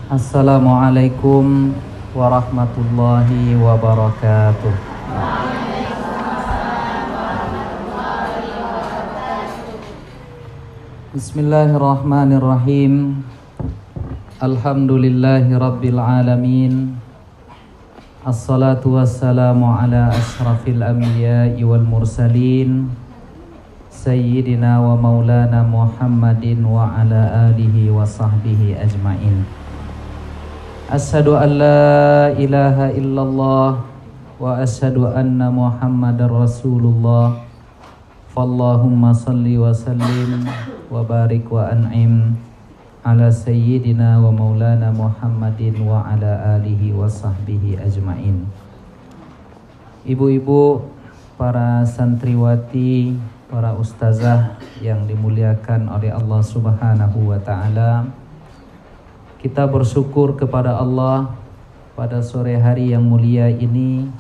Assalamualaikum warahmatullahi wabarakatuh. Bismillahirrahmanirrahim. Alhamdulillahi rabbil alamin. Assalatu wassalamu ala ashrafil anbiya'i wal mursalin Sayyidina wa maulana Muhammadin wa ala alihi wa sahbihi ajma'in. Asyhadu an la ilaha illallah wa asyhadu anna Muhammadar Rasulullah. Fallahumma salli wa sallim wa barik wa an'im ala sayyidina wa maulana Muhammadin wa ala alihi wa sahbihi ajma'in. Ibu-ibu, para santriwati, para ustazah yang dimuliakan oleh Allah Subhanahu wa taala, kita bersyukur kepada Allah pada sore hari yang mulia ini.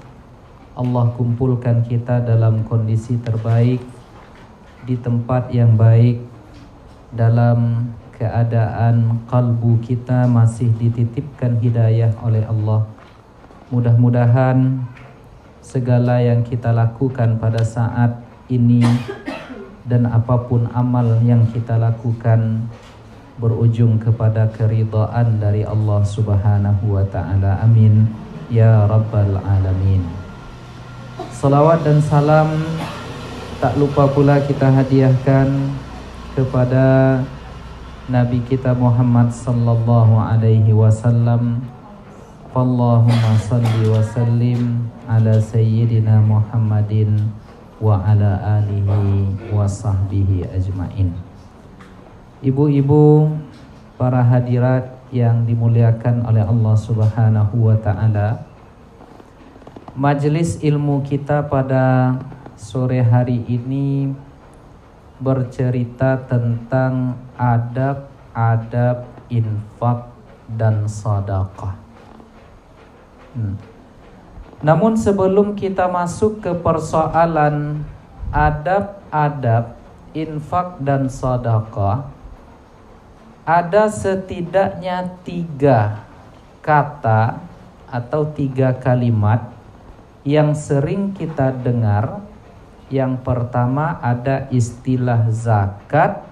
Allah kumpulkan kita dalam kondisi terbaik, di tempat yang baik, dalam keadaan kalbu kita masih dititipkan hidayah oleh Allah. Mudah-mudahan segala yang kita lakukan pada saat ini dan apapun amal yang kita lakukan berujung kepada keridhaan dari Allah Subhanahu wa taala. Amin ya rabbal alamin. Salawat dan salam tak lupa pula kita hadiahkan kepada Nabi kita Muhammad sallallahu alaihi wasallam. Allahumma salli wa sallim ala sayyidina Muhammadin wa ala alihi wa sahbihi ajma'in. Ibu-ibu, para hadirat yang dimuliakan oleh Allah Subhanahu wa taala, majelis ilmu kita pada sore hari ini bercerita tentang adab-adab infak dan sedekah. Namun sebelum kita masuk ke persoalan adab-adab infak dan sedekah, ada setidaknya 3 kata atau 3 kalimat yang sering kita dengar. Yang pertama ada istilah zakat,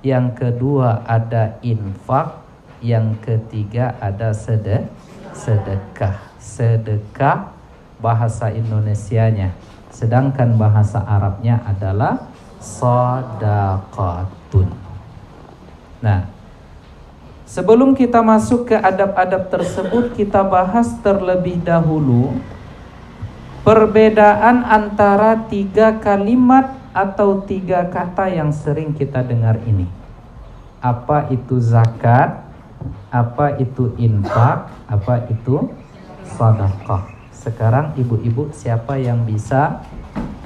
yang kedua ada infak, yang ketiga ada sedekah. Sedekah bahasa Indonesianya, sedangkan bahasa Arabnya adalah shadaqatun. Nah, sebelum kita masuk ke adab-adab tersebut, kita bahas terlebih dahulu perbedaan antara 3 kalimat atau 3 kata yang sering kita dengar ini. Apa itu zakat? Apa itu infak? Apa itu sedekah? Sekarang ibu-ibu, siapa yang bisa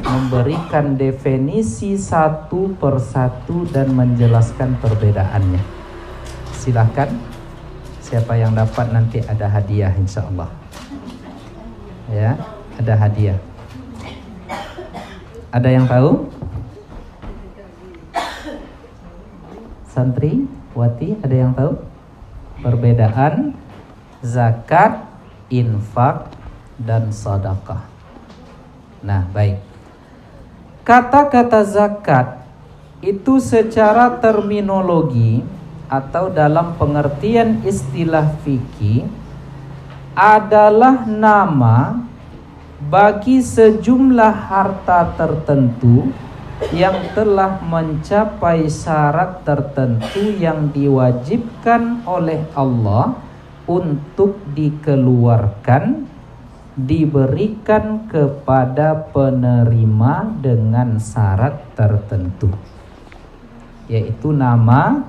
memberikan definisi satu persatu dan menjelaskan perbedaannya? Silahkan. Siapa yang dapat nanti ada hadiah insyaallah. Ya, ada hadiah. Ada yang tahu? Santri, wati, ada yang tahu perbedaan zakat, infak, dan sedekah? Nah, baik. Kata-kata zakat itu secara terminologi atau dalam pengertian istilah fikih adalah nama bagi sejumlah harta tertentu yang telah mencapai syarat tertentu yang diwajibkan oleh Allah untuk dikeluarkan, diberikan kepada penerima dengan syarat tertentu, yaitu nama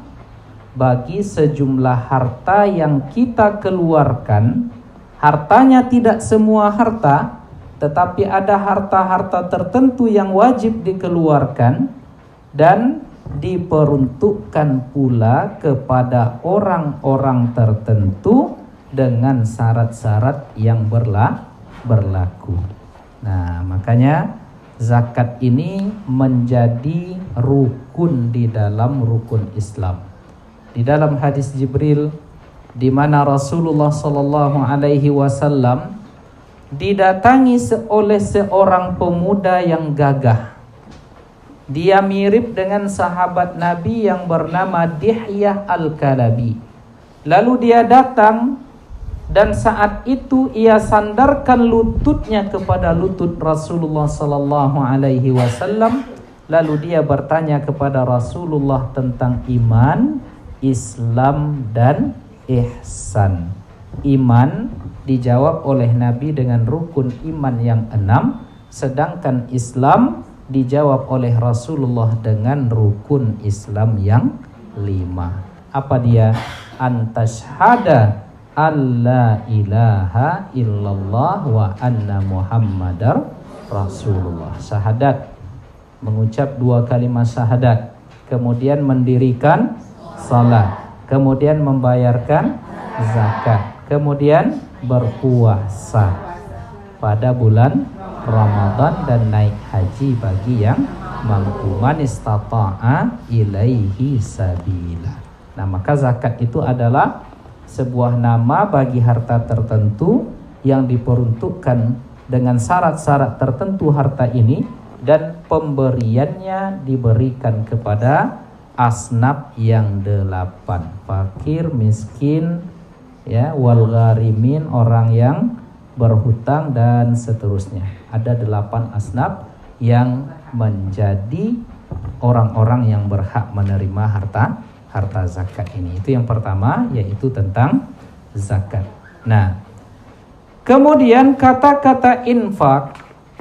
bagi sejumlah harta yang kita keluarkan. Hartanya tidak semua harta, tetapi ada harta-harta tertentu yang wajib dikeluarkan dan diperuntukkan pula kepada orang-orang tertentu dengan syarat-syarat yang berlaku. Nah, makanya zakat ini menjadi rukun di dalam rukun Islam. Di dalam hadis Jibril di mana Rasulullah sallallahu alaihi wasallam didatangi oleh seorang pemuda yang gagah. Dia mirip dengan sahabat Nabi yang bernama Dihyah Al-Kalabi. Lalu dia datang dan saat itu ia sandarkan lututnya kepada lutut Rasulullah sallallahu alaihi wasallam. Lalu dia bertanya kepada Rasulullah tentang iman, Islam dan ihsan. Iman dijawab oleh Nabi dengan rukun iman yang 6, sedangkan Islam dijawab oleh Rasulullah dengan rukun Islam yang 5. Apa dia? Antashhada alla ilaha illallah wa anna muhammadar rasulullah. Syahadat, mengucap 2 kalimat syahadat, kemudian mendirikan salat, kemudian membayarkan zakat, kemudian berpuasa pada bulan Ramadan dan naik haji bagi yang mampu. Man istata'a ilaihi sabila. Nah, maka zakat itu adalah sebuah nama bagi harta tertentu yang diperuntukkan dengan syarat-syarat tertentu harta ini, dan pemberiannya diberikan kepada asnaf yang 8, fakir, miskin, ya, wal gharimin, orang yang berhutang dan seterusnya. Ada 8 asnaf yang menjadi orang-orang yang berhak menerima harta zakat ini. Itu yang pertama, yaitu tentang zakat. Nah, kemudian kata-kata infak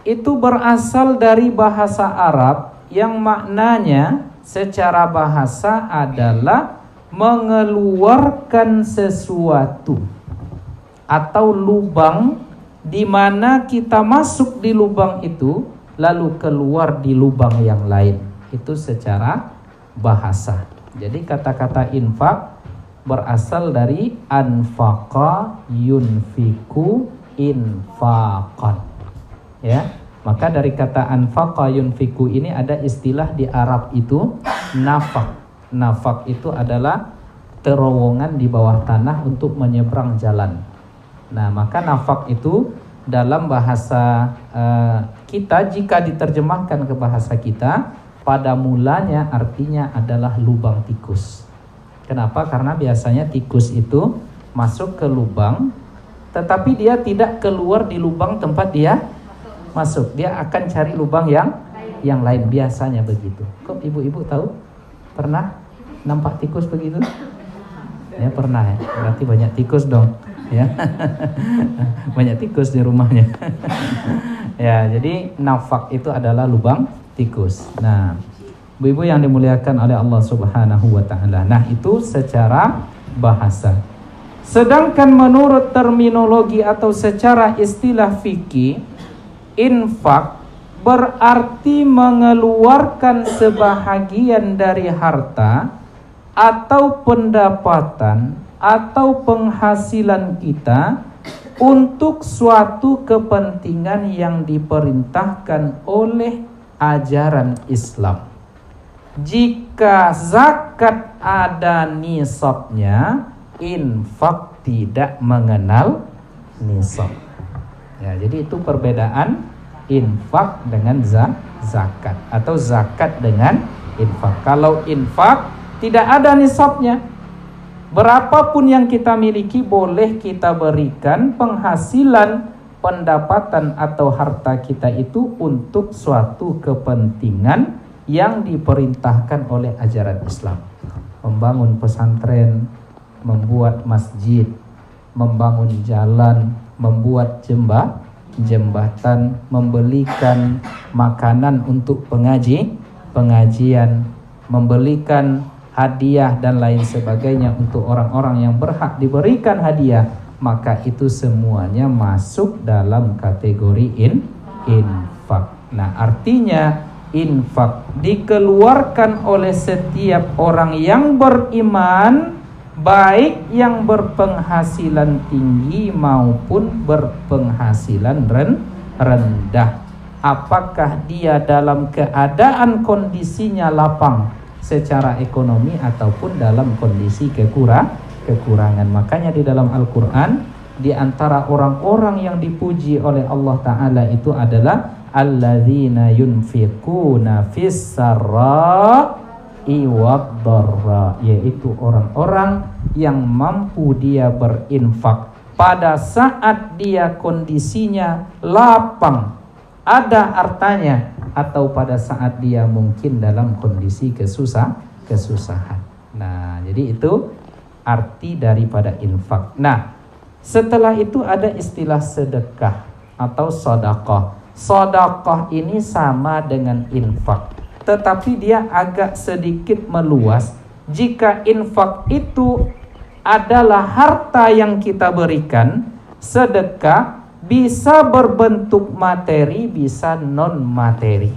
itu berasal dari bahasa Arab yang maknanya secara bahasa adalah mengeluarkan sesuatu atau lubang, di mana kita masuk di lubang itu lalu keluar di lubang yang lain. Itu secara bahasa. Jadi kata-kata infak berasal dari anfaqa yunfiku infaqan. Ya, maka dari kata anfaqa yunfiku ini ada istilah di Arab itu nafak. Nafak itu adalah terowongan di bawah tanah untuk menyeberang jalan. Nah, maka nafak itu dalam bahasa kita, jika diterjemahkan ke bahasa kita, pada mulanya artinya adalah lubang tikus. Kenapa? Karena biasanya tikus itu masuk ke lubang, tetapi dia tidak keluar di lubang tempat dia masuk. Dia akan cari lubang yang lain, biasanya begitu. Kok ibu-ibu tahu? Pernah nampak tikus begitu? Ya, pernah ya. Berarti banyak tikus dong, ya. Banyak tikus di rumahnya. Ya, jadi nafak itu adalah lubang tikus. Nah, ibu-ibu yang dimuliakan oleh Allah Subhanahu wa taala. Nah, itu secara bahasa. Sedangkan menurut terminologi atau secara istilah fikih, infak berarti mengeluarkan sebahagian dari harta atau pendapatan atau penghasilan kita untuk suatu kepentingan yang diperintahkan oleh ajaran Islam. Jika zakat ada nisabnya, infak tidak mengenal nisab. Ya, jadi itu perbedaan infak dengan zakat atau zakat dengan infak. Kalau infak tidak ada nisabnya, berapapun yang kita miliki boleh kita berikan penghasilan, pendapatan atau harta kita itu untuk suatu kepentingan yang diperintahkan oleh ajaran Islam. Membangun pesantren, membuat masjid, membangun jalan, membuat jembatan, membelikan makanan untuk pengajian, membelikan hadiah dan lain sebagainya untuk orang-orang yang berhak diberikan hadiah, maka itu semuanya masuk dalam kategori infak. Nah, artinya infak dikeluarkan oleh setiap orang yang beriman, baik yang berpenghasilan tinggi maupun berpenghasilan rendah. Apakah dia dalam keadaan kondisinya lapang secara ekonomi ataupun dalam kondisi kekurangan. Makanya di dalam Al-Quran, di antara orang-orang yang dipuji oleh Allah Ta'ala itu adalah alladzina yunfiquna fis-sarra'i wad-dharra, yaitu orang-orang yang mampu dia berinfak pada saat dia kondisinya lapang, ada hartanya, atau pada saat dia mungkin dalam kondisi kesusahan. Nah, jadi itu arti daripada infak. Nah, setelah itu ada istilah sedekah atau sedekah. Sedekah ini sama dengan infak, tetapi dia agak sedikit meluas. Jika infak itu adalah harta yang kita berikan, sedekah bisa berbentuk materi, bisa non materi.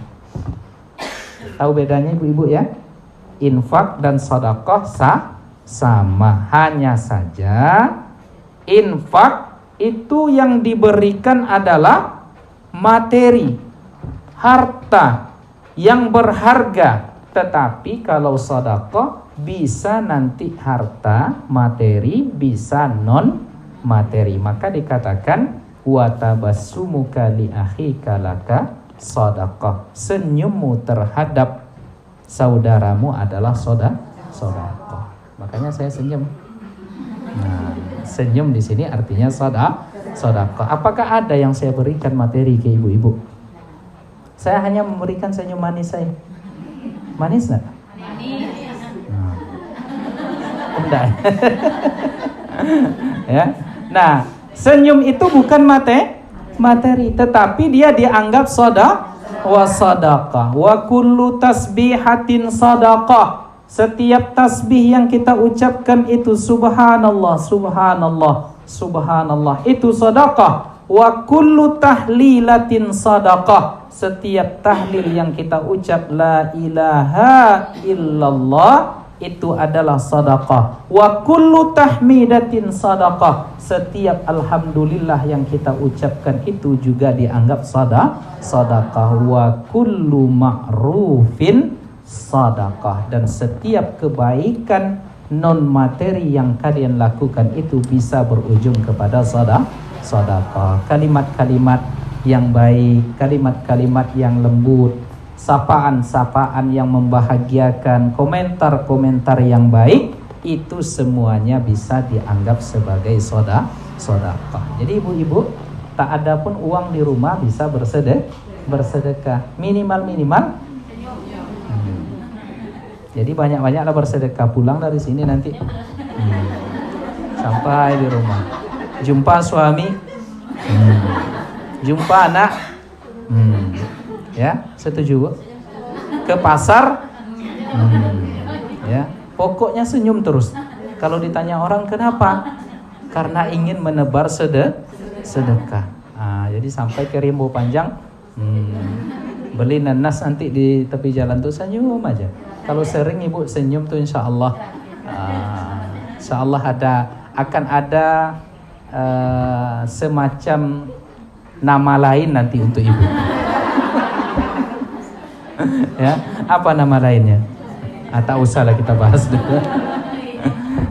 Tahu bedanya ibu-ibu ya? Infak dan sedekah sama, hanya saja infak itu yang diberikan adalah materi, harta yang berharga. Tetapi kalau sedekah bisa nanti harta, materi, bisa non materi. Maka dikatakan wa tabassumuka li akhika laka sedekah. Senyummu terhadap saudaramu adalah sedekah. Makanya saya senyum. Nah, senyum di sini artinya sedekah. Apakah ada yang saya berikan materi ke ibu-ibu? Saya hanya memberikan senyum manis saya. Manis enggak? Manis. Enggak. Ya. Nah, senyum itu bukan materi, tetapi dia dianggap sadaqah. Wa kullu tasbihatin sadaqah. Setiap tasbih yang kita ucapkan itu subhanallah, subhanallah, subhanallah, itu sedekah. Wa kullu tahlilatin sadaqah. Setiap tahlil yang kita ucap la ilaha illallah itu adalah sedekah. Wa kullu tahmidatin sadaqah. Setiap alhamdulillah yang kita ucapkan itu juga dianggap sedekah. Wa kullu ma'rufin sedekah. Dan setiap kebaikan non materi yang kalian lakukan itu bisa berujung kepada sedekah. Kalimat-kalimat yang baik, kalimat-kalimat yang lembut, sapaan-sapaan yang membahagiakan, komentar-komentar yang baik, itu semuanya bisa dianggap sebagai sedekah. Jadi ibu-ibu, tak ada pun uang di rumah bisa bersedekah. Minimal. Jadi banyak-banyaklah bersedekah, pulang dari sini nanti sampai di rumah jumpa suami, jumpa anak, ya, setuju Bu? Ke pasar, ya, pokoknya senyum terus. Kalau ditanya orang kenapa? Karena ingin menebar sedekah. Jadi sampai ke Rimbo Panjang, beli nanas nanti di tepi jalan tuh senyum aja. Kalau sering ibu senyum tuh insya Allah akan ada semacam nama lain nanti untuk ibu. Ya, apa nama lainnya? Tak usahlah kita bahas dulu.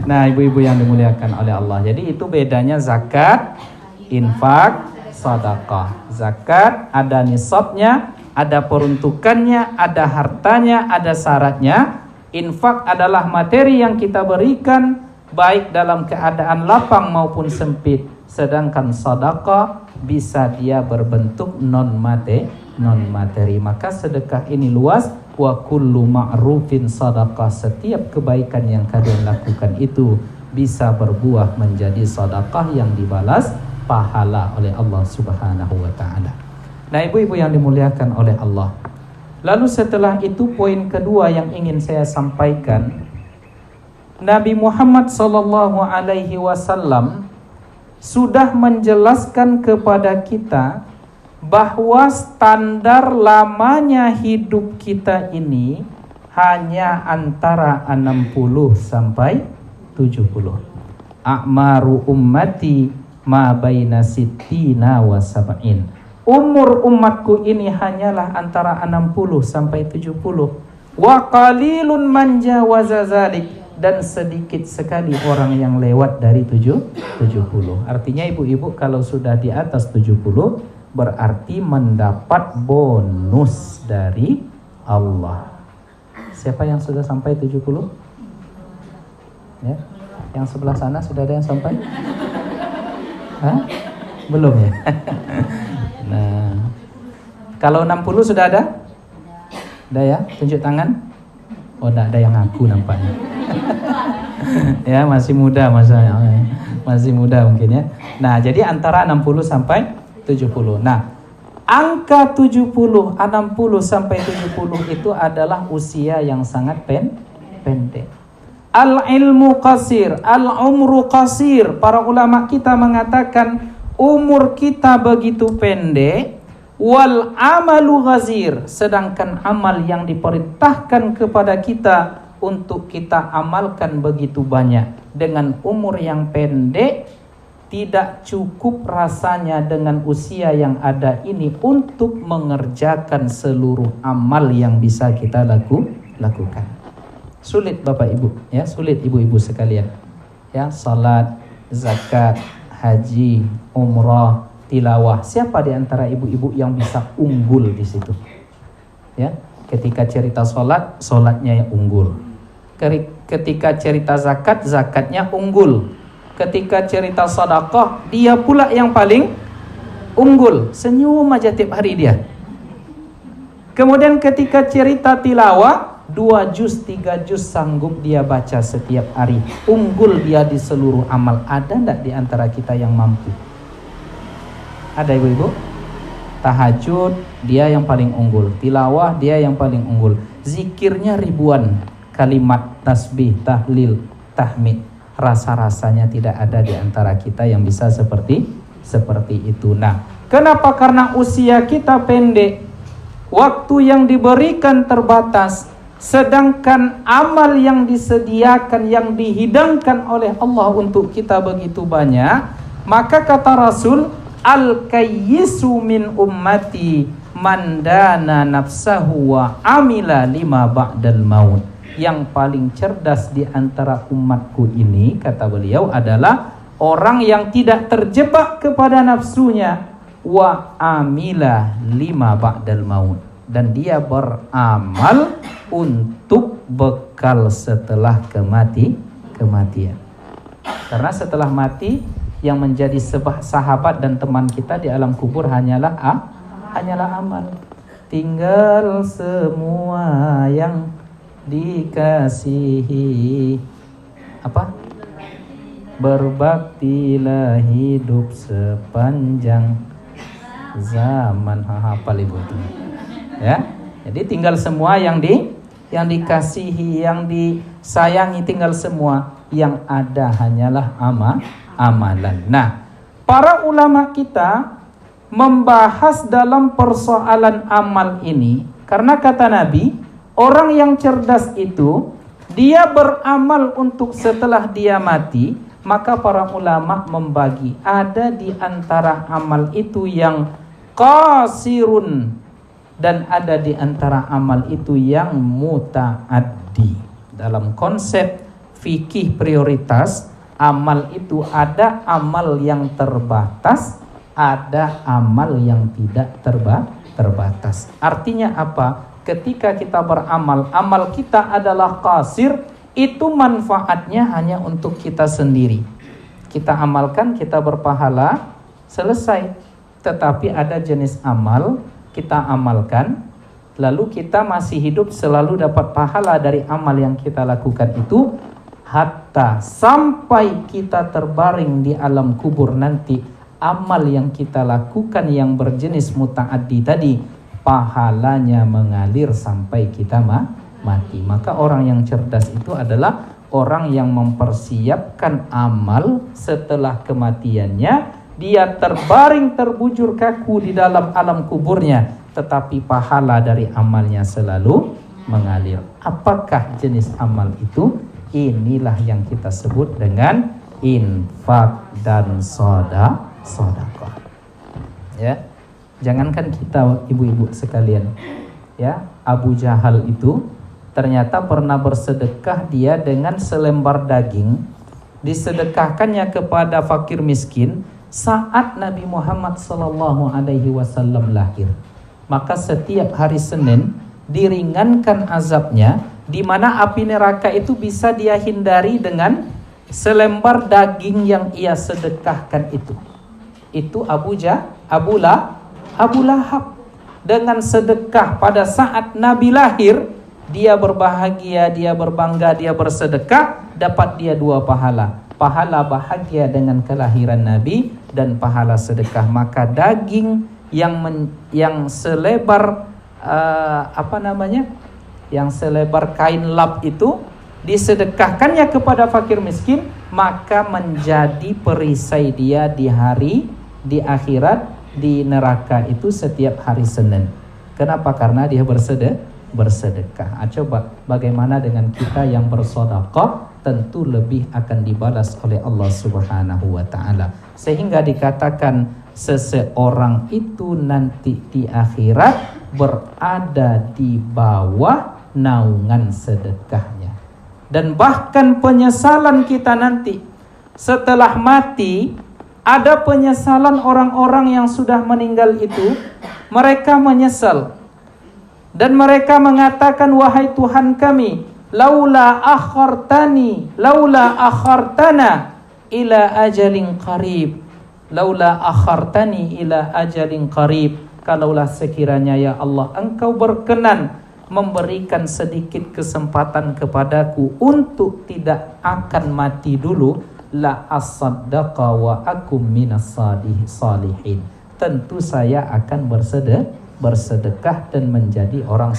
Nah, ibu-ibu yang dimuliakan oleh Allah. Jadi itu bedanya zakat, infak, sedekah. Zakat ada nisabnya, ada peruntukannya, ada hartanya, ada syaratnya. Infak adalah materi yang kita berikan baik dalam keadaan lapang maupun sempit. Sedangkan sedekah bisa dia berbentuk non materi. Maka sedekah ini luas. Wa kullu ma'rufin sedekah. Setiap kebaikan yang kalian lakukan itu bisa berbuah menjadi sedekah yang dibalas pahala oleh Allah Subhanahu wa taala. Nah, ibu-ibu yang dimuliakan oleh Allah. Lalu setelah itu poin kedua yang ingin saya sampaikan, Nabi Muhammad SAW sudah menjelaskan kepada kita bahwa standar lamanya hidup kita ini hanya antara 60 sampai 70. A'maru ummati ma baina sittina wa sab'in. Umur umatku ini hanyalah antara 60 sampai 70. Wa qalilun man jawaza zalik. dan sedikit sekali orang yang lewat dari 70. Artinya ibu-ibu kalau sudah di atas 70 berarti mendapat bonus dari Allah. Siapa yang sudah sampai 70? Ya. Yang sebelah sana sudah ada yang sampai? Hah? Belum ya? Nah, kalau 60 sudah ada? Ada ya? Tunjuk tangan. Oh, tidak ada yang ngaku nampaknya. Ya, masih muda masih muda mungkin ya. Nah, jadi antara 60 sampai 70. Nah, angka 70, 60 sampai 70 itu adalah usia yang sangat pendek. Al-ilmu qasir, al-umru qasir. Para ulama kita mengatakan umur kita begitu pendek. Wal amalu ghazir, sedangkan amal yang diperintahkan kepada kita untuk kita amalkan begitu banyak. Dengan umur yang pendek, tidak cukup rasanya dengan usia yang ada ini untuk mengerjakan seluruh amal yang bisa kita lakukan. Sulit Bapak Ibu, ya, sulit ibu-ibu sekalian. Ya, salat, zakat, haji, umrah, tilawah. Siapa di antara ibu-ibu yang bisa unggul di situ? Ya, ketika cerita salat, salatnya yang unggul. Ketika cerita zakat, zakatnya unggul. Ketika cerita sedekah, dia pula yang paling unggul. Senyum aja tiap hari dia. Kemudian ketika cerita tilawah, 2 juz, 3 juz sanggup dia baca setiap hari. Unggul dia di seluruh amal. Ada enggak di antara kita yang mampu? Ada ibu-ibu? Tahajud dia yang paling unggul, tilawah dia yang paling unggul, zikirnya ribuan, kalimat tasbih, tahlil, tahmid. Rasa-rasanya tidak ada di antara kita yang bisa seperti itu. Nah, kenapa? Karena usia kita pendek, waktu yang diberikan terbatas, sedangkan amal yang disediakan, yang dihidangkan oleh Allah untuk kita begitu banyak. Maka kata Rasul, al-kayyisu min ummati man dana nafsahu wa amila lima ba'dal maut. Yang paling cerdas di antara umatku ini, kata beliau, adalah orang yang tidak terjebak kepada nafsunya, wa amila lima ba'dal maut, dan dia beramal untuk bekal setelah kematian. Karena setelah mati, yang menjadi sahabat dan teman kita di alam kubur hanyalah amal. Tinggal semua yang dikasihi. Apa? Berbaktilah hidup sepanjang zaman. Hafal ibu itu. Ya. Jadi tinggal semua yang dikasihi, yang disayangi, tinggal semua. Yang ada hanyalah amalan. Nah, para ulama kita membahas dalam persoalan amal ini karena kata Nabi, orang yang cerdas itu dia beramal untuk setelah dia mati. Maka para ulama membagi, ada di antara amal itu yang qasirun dan ada di antara amal itu yang muta'addi. Dalam konsep fikih prioritas, amal itu ada amal yang terbatas, ada amal yang tidak terbatas. Artinya apa? Ketika kita beramal, amal kita adalah qasir, itu manfaatnya hanya untuk kita sendiri. Kita amalkan, kita berpahala, selesai. Tetapi ada jenis amal, kita amalkan, lalu kita masih hidup selalu dapat pahala dari amal yang kita lakukan itu, hatta sampai kita terbaring di alam kubur nanti, amal yang kita lakukan yang berjenis muta'addi tadi, pahalanya mengalir sampai kita mati. Maka orang yang cerdas itu adalah orang yang mempersiapkan amal setelah kematiannya. Dia terbaring terbujur kaku di dalam alam kuburnya, tetapi pahala dari amalnya selalu mengalir. Apakah jenis amal itu? Inilah yang kita sebut dengan infak dan sedekah. Ya, jangankan kita ibu-ibu sekalian, ya, Abu Jahal itu ternyata pernah bersedekah dia dengan selembar daging, disedekahkannya kepada fakir miskin saat Nabi Muhammad SAW lahir. Maka setiap hari Senin diringankan azabnya, di mana api neraka itu bisa dia hindari dengan selembar daging yang ia sedekahkan itu. Itu Abu Lahab. Dengan sedekah pada saat Nabi lahir, dia berbahagia, dia berbangga, dia bersedekah, dapat dia 2 pahala. Pahala bahagia dengan kelahiran Nabi dan pahala sedekah. Maka daging yang selebar yang selebar kain lap itu disedekahkannya kepada fakir miskin, maka menjadi perisai dia di akhirat, di neraka itu setiap hari Senin. Kenapa? Karena dia bersedekah. Coba bagaimana dengan kita yang bersedekah? Tentu lebih akan dibalas oleh Allah Subhanahu wa taala. Sehingga dikatakan seseorang itu nanti di akhirat berada di bawah naungan sedekahnya. Dan bahkan penyesalan kita nanti setelah mati, ada penyesalan orang-orang yang sudah meninggal itu. Mereka menyesal dan mereka mengatakan, wahai Tuhan kami, laula akhartana ila ajalin qarib, laula akhartani ila ajalin qarib, kalaulah sekiranya ya Allah Engkau berkenan memberikan sedikit kesempatan kepadaku untuk tidak akan mati dulu, la asaddaqa wa akum minas salihin, tentu saya akan bersedekah dan menjadi orang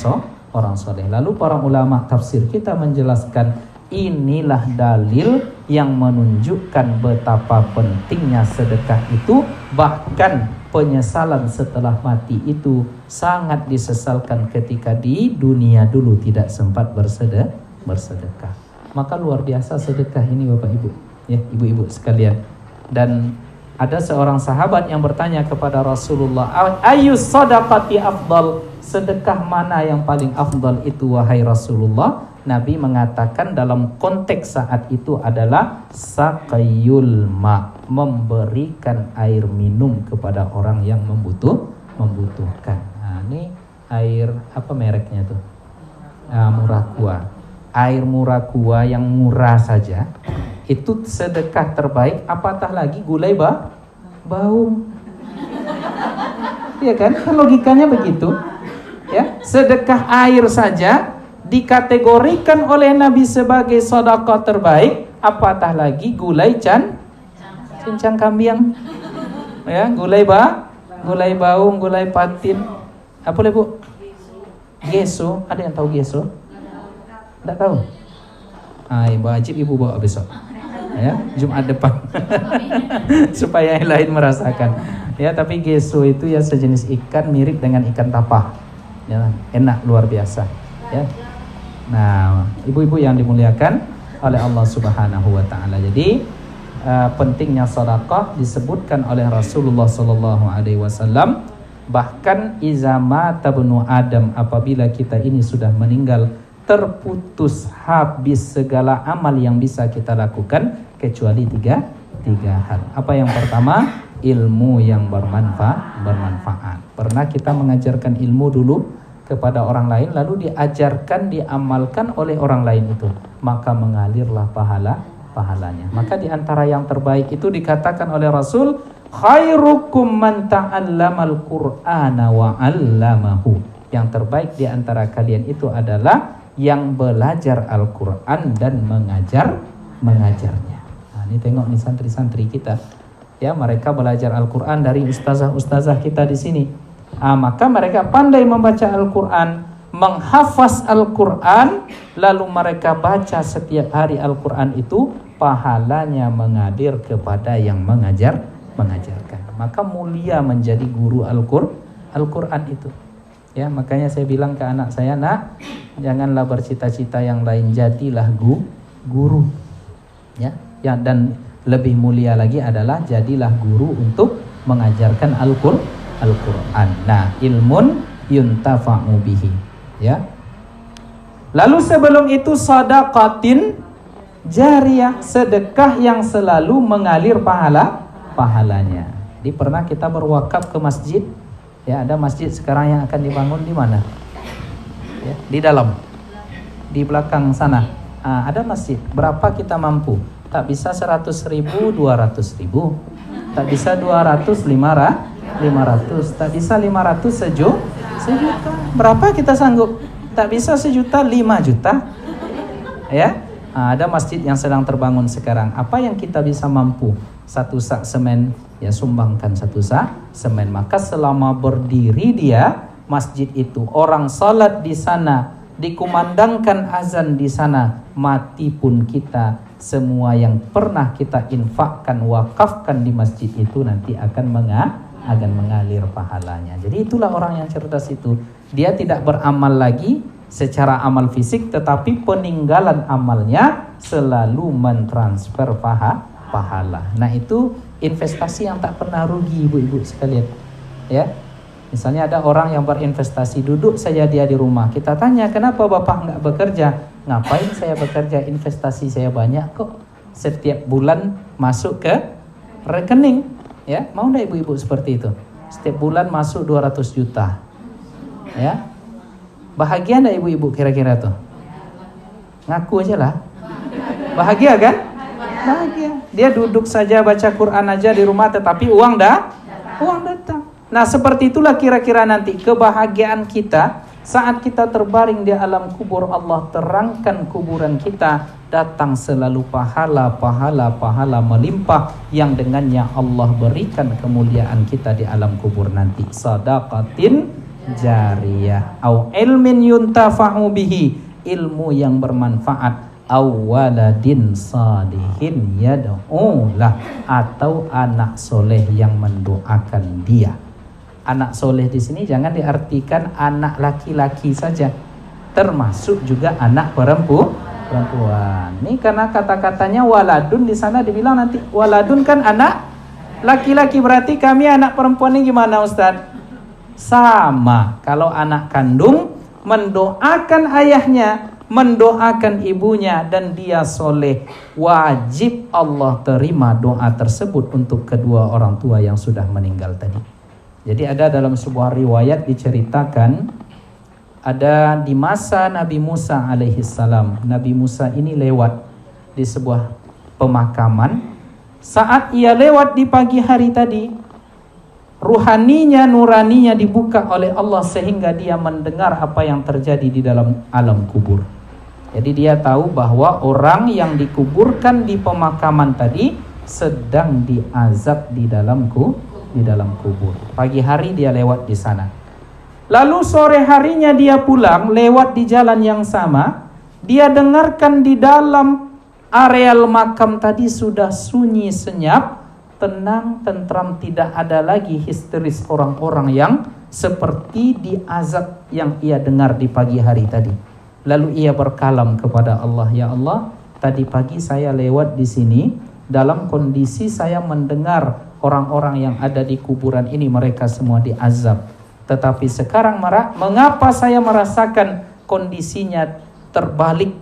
soleh. Lalu para ulama tafsir kita menjelaskan, inilah dalil yang menunjukkan betapa pentingnya sedekah itu. Bahkan penyesalan setelah mati itu sangat disesalkan ketika di dunia dulu tidak sempat bersedekah. Maka luar biasa sedekah ini Bapak Ibu, ya ibu-ibu sekalian. Dan ada seorang sahabat yang bertanya kepada Rasulullah, ayyus sadaqati afdal, sedekah mana yang paling afdal itu wahai Rasulullah? Nabi mengatakan dalam konteks saat itu adalah saqayul ma, memberikan air minum kepada orang yang membutuhkan. Nah, ini air apa mereknya tuh? Murakua. Air Murakua yang murah saja itu sedekah terbaik, apatah lagi gulai baung. Iya kan? Logikanya begitu. Ya, sedekah air saja dikategorikan oleh Nabi sebagai sedekah terbaik, apatah lagi gulai cincang kambing. Ya, gulai baung, gulai patin. Apa boleh Bu? Geso, ada yang tahu geso? Enggak tahu. Wajib Ibu bawa besok. Ya, Jumat depan. Supaya yang lain merasakan. Ya, tapi geso itu ya sejenis ikan mirip dengan ikan tapah. Ya, enak luar biasa. Ya. Nah, ibu-ibu yang dimuliakan oleh Allah Subhanahu wa taala. Jadi pentingnya sedekah disebutkan oleh Rasulullah sallallahu alaihi wasallam. Bahkan izama tabnu Adam, apabila kita ini sudah meninggal, terputus habis segala amal yang bisa kita lakukan kecuali tiga hal. Apa yang pertama? Ilmu yang bermanfaat. Pernah kita mengajarkan ilmu dulu kepada orang lain, lalu diajarkan, diamalkan oleh orang lain itu, maka mengalirlah pahalanya. Maka di antara yang terbaik itu dikatakan oleh Rasul, khairukum man ta'allamal Qur'ana wa 'allamahu. Yang terbaik di antara kalian itu adalah yang belajar Al-Qur'an dan mengajarnya. Nah, ini tengok nih santri-santri kita. Ya, mereka belajar Al-Qur'an dari ustazah-ustazah kita di sini. Maka mereka pandai membaca Al-Quran, menghafaz Al-Quran, lalu mereka baca setiap hari Al-Quran itu, pahalanya mengalir kepada yang mengajarkan. Maka mulia menjadi guru Al-Quran itu. Ya, makanya saya bilang ke anak saya, nak, janganlah bercita-cita yang lain, jadilah guru. Ya, dan lebih mulia lagi adalah jadilah guru untuk mengajarkan Al-Quran. Nah, ilmun yuntafa'u bihi. Ya. Lalu sebelum itu shadaqatin jariyah, sedekah yang selalu mengalir pahalanya. Jadi pernah kita berwakaf ke masjid, ya ada masjid sekarang yang akan dibangun di mana? Ya, di dalam, di belakang sana. Ada masjid. Berapa kita mampu? Tak bisa 100.000, 200.000. Tak bisa 200, 500. Tak bisa 500, sejuta. Berapa kita sanggup? Tak bisa sejuta, 5 juta. Ya, ada masjid yang sedang terbangun sekarang. Apa yang kita bisa mampu? 1 sak semen, ya sumbangkan 1 sak semen. Maka selama berdiri dia masjid itu, orang salat di sana, dikumandangkan azan di sana, mati pun kita, semua yang pernah kita infakkan, wakafkan di masjid itu nanti akan mengalir pahalanya. Jadi itulah orang yang cerdas itu. Dia tidak beramal lagi secara amal fisik, tetapi peninggalan amalnya selalu mentransfer pahala. Nah itu investasi yang tak pernah rugi, ibu-ibu sekalian. Ya, misalnya ada orang yang berinvestasi, duduk saja dia di rumah. Kita tanya, kenapa bapak nggak bekerja? Ngapain saya bekerja? Investasi saya banyak kok. Setiap bulan masuk ke rekening. Ya, mau nggak ibu-ibu seperti itu? Setiap bulan masuk 200 juta. Ya, bahagia nggak ibu-ibu kira-kira tuh? Ngaku aja lah. Bahagia kan? Bahagia. Dia duduk saja baca Quran aja di rumah, tetapi uang datang. Nah seperti itulah kira-kira nanti kebahagiaan kita saat kita terbaring di alam kubur. Allah terangkan kuburan kita, datang selalu pahala melimpah yang dengannya Allah berikan kemuliaan kita di alam kubur nanti. Shadaqatin jariyah au ilmin yuntafa'u bihi, ilmu yang bermanfaat, au waladin salihin yad'u lah, atau anak soleh yang mendoakan dia. Anak soleh di sini jangan diartikan anak laki-laki saja, termasuk juga anak perempuan. Ini karena kata-katanya waladun di sana dibilang nanti waladun kan anak laki-laki, berarti kami anak perempuan ini gimana Ustaz? Sama, kalau anak kandung mendoakan ayahnya, mendoakan ibunya dan dia soleh, wajib Allah terima doa tersebut untuk kedua orang tua yang sudah meninggal tadi. Jadi ada dalam sebuah riwayat diceritakan, ada di masa Nabi Musa alaihissalam. Nabi Musa ini lewat di sebuah pemakaman. Saat ia lewat di pagi hari tadi, ruhaninya, nuraninya dibuka oleh Allah sehingga dia mendengar apa yang terjadi di dalam alam kubur. Jadi dia tahu bahwa orang yang dikuburkan di pemakaman tadi sedang diazab di dalam kubur. Pagi hari dia lewat di sana. Lalu sore harinya dia pulang, lewat di jalan yang sama, dia dengarkan di dalam areal makam tadi sudah sunyi senyap, tenang, tentram, tidak ada lagi histeris orang-orang yang seperti diazab yang ia dengar di pagi hari tadi. Lalu ia berkalam kepada Allah, ya Allah, tadi pagi saya lewat di sini dalam kondisi saya mendengar orang-orang yang ada di kuburan ini mereka semua diazab. Tetapi sekarang mengapa saya merasakan kondisinya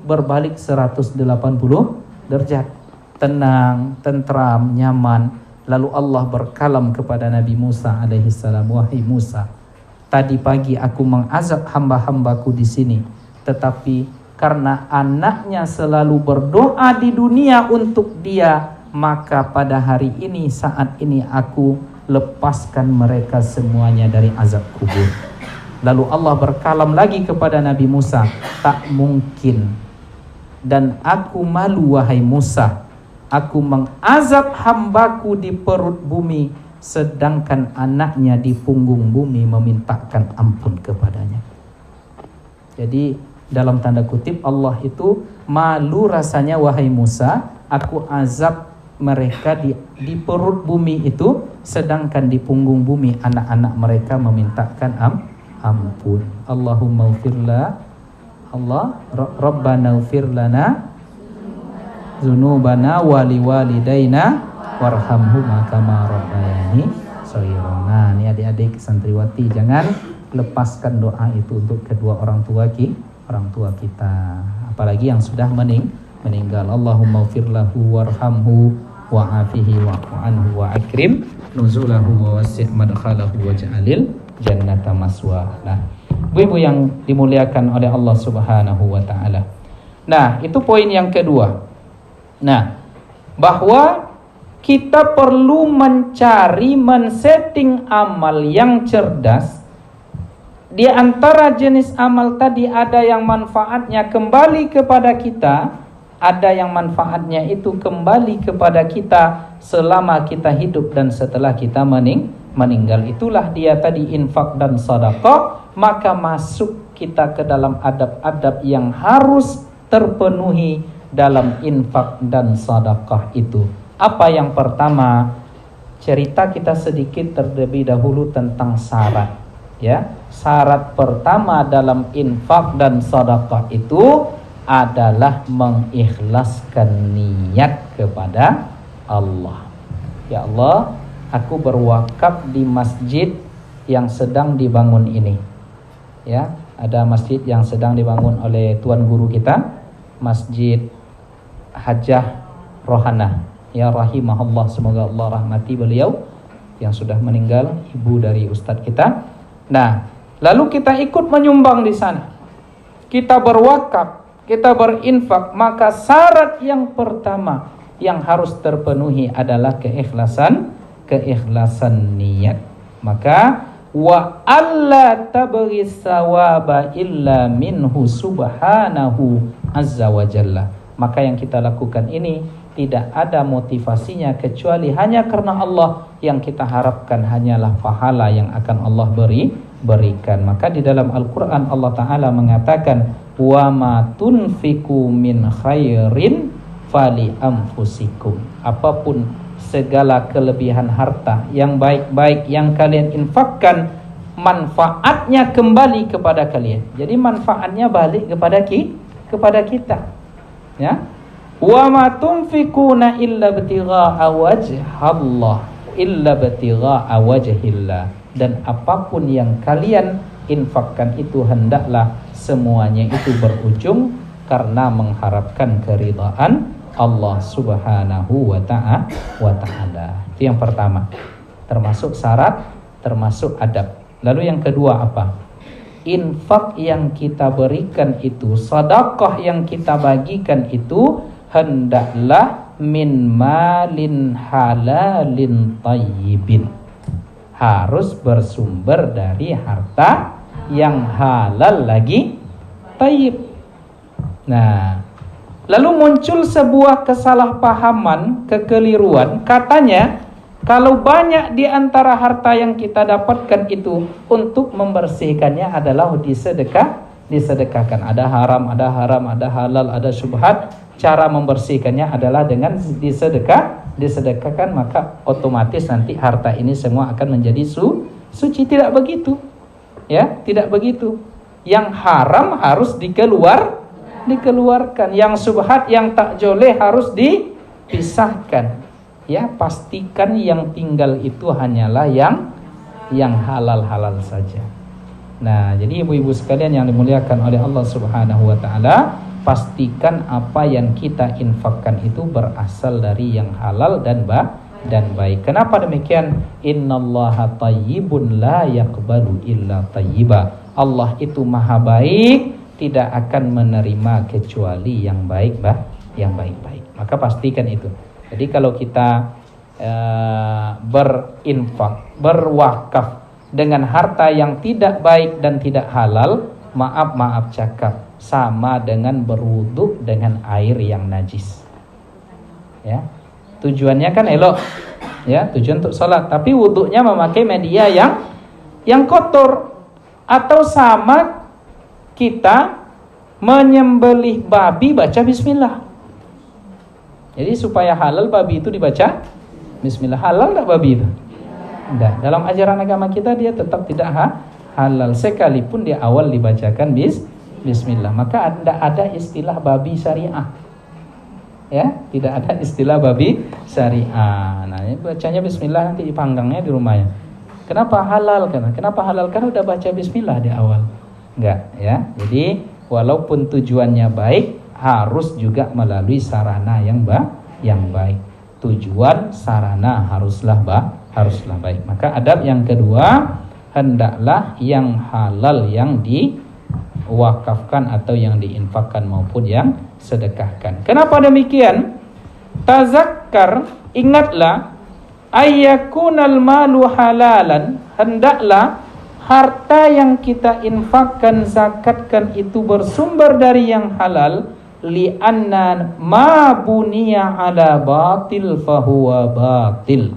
berbalik 180 derajat, tenang, tentram, nyaman. Lalu Allah berkalam kepada Nabi Musa alaihissalam, wahai Musa, tadi pagi aku mengazab hamba-hambaku di sini, tetapi karena anaknya selalu berdoa di dunia untuk dia, maka pada hari ini, saat ini aku lepaskan mereka semuanya dari azab kubur. Lalu Allah berkalam lagi kepada Nabi Musa, tak mungkin dan aku malu wahai Musa, aku mengazab hambaku di perut bumi, sedangkan anaknya di punggung bumi memintakan ampun kepadanya. Jadi dalam tanda kutip Allah itu malu rasanya wahai Musa, aku azab mereka di perut bumi itu, sedangkan di punggung bumi anak-anak mereka memintakan ampun. Allahumma ufirla Allah Rabbana ufir lana dzunubana wali walidaina warhamhuma kama rabbayani shaghira. Nah, ini adik-adik santriwati, jangan lepaskan doa itu untuk kedua orang tua orang tua kita, apalagi yang sudah meninggal. Allahumma ighfir lahu warhamhu wa'afihi wa'fu anhu wa akrim nuzulahu wa wasi' madkhalahu waj'alil jannata maswa. Nah, ibu-ibu yang dimuliakan oleh Allah Subhanahu wa taala. Nah, itu poin yang kedua. Nah, bahwa kita perlu mencari, men-setting amal yang cerdas. Di antara jenis amal tadi ada yang manfaatnya kembali kepada kita, ada yang manfaatnya itu kembali kepada kita selama kita hidup dan setelah kita meninggal. Itulah dia tadi infak dan sedekah. Maka masuk kita ke dalam adab-adab yang harus terpenuhi dalam infak dan sedekah itu. Apa yang pertama? Cerita kita sedikit terlebih dahulu tentang syarat. Ya, syarat pertama dalam infak dan sedekah itu adalah mengikhlaskan niat kepada Allah. Ya Allah, aku berwakaf di masjid yang sedang dibangun ini. Ya, ada masjid yang sedang dibangun oleh tuan guru kita, Masjid Hajah Rohana. Ya rahimahullah, semoga Allah rahmati beliau yang sudah meninggal, ibu dari ustadz kita. Nah, lalu kita ikut menyumbang di sana. Kita berwakaf, kita berinfak, maka syarat yang pertama yang harus terpenuhi adalah keikhlasan niat. Maka wa alla tabghi sawaba illa minhu subhanahu azza wa jalla. Maka yang kita lakukan ini tidak ada motivasinya kecuali hanya karena Allah. Yang kita harapkan hanyalah pahala yang akan Allah berikan. Maka di dalam Al-Quran Allah Ta'ala mengatakan, wa ma tunfiku min khairin fali anfusikum. Apapun segala kelebihan harta yang baik-baik yang kalian infakkan, manfaatnya kembali kepada kalian. Jadi manfaatnya balik kepada kita. Ya. Wa ma tunfikuna illa ibtigha'a wajhallah illa ibtigha'a wajhillah. Dan apapun yang kalian infakkan itu hendaklah semuanya itu berujung karena mengharapkan keridhaan Allah Subhanahu wa ta'ala. Itu yang pertama. Termasuk syarat, termasuk adab. Lalu yang kedua apa? Infak yang kita berikan itu, sedekah yang kita bagikan itu hendaklah min malin halalin tayyibin. Harus bersumber dari harta yang halal lagi tayyib. Nah, lalu muncul sebuah kesalahpahaman, kekeliruan. Katanya, kalau banyak di antara harta yang kita dapatkan itu untuk membersihkannya adalah disedekahkan. Ada haram, ada halal, ada syubhat. Cara membersihkannya adalah dengan disedekahkan, maka otomatis nanti harta ini semua akan menjadi suci. Tidak begitu. Ya, tidak begitu. Yang haram harus dikeluarkan. Yang syubhat, yang tak joleh harus dipisahkan. Ya, pastikan yang tinggal itu hanyalah yang halal-halal saja. Nah, jadi ibu-ibu sekalian yang dimuliakan oleh Allah Subhanahu wa taala, pastikan apa yang kita infakkan itu berasal dari yang halal dan baik. Kenapa demikian? Innallaha thayyibun la yaqbalu illa thayyiba. Allah itu maha baik, tidak akan menerima kecuali yang baik-baik. Maka pastikan itu. Jadi kalau kita berinfak, berwakaf dengan harta yang tidak baik dan tidak halal, maaf cakap, sama dengan berwudu dengan air yang najis. Ya, tujuannya kan elok, ya, tujuan untuk sholat, tapi wudunya memakai media yang kotor. Atau sama kita menyembelih babi baca bismillah. Jadi supaya halal babi itu dibaca bismillah. Halal enggak babi itu? Enggak. Dalam ajaran agama kita dia tetap tidak halal sekalipun di awal dibacakan bismillah. Maka tidak ada istilah babi syariah. Ya, tidak ada istilah babi syariah. Nah, ini bacanya bismillah, nanti dipanggangnya di rumahnya. Kenapa halal? Kenapa halal? Karena udah baca bismillah di awal. Enggak, ya. Jadi walaupun tujuannya baik, harus juga melalui sarana yang baik. Tujuan sarana haruslah baik. Maka adab yang kedua, hendaklah yang halal yang diwakafkan atau yang diinfakkan maupun yang sedekahkan. Kenapa demikian? Tazakkar, ingatlah, ayyakunal malu halalan, hendaklah harta yang kita infakkan, zakatkan itu bersumber dari yang halal. Li'anna ma buniya ala batil fahuwa batil.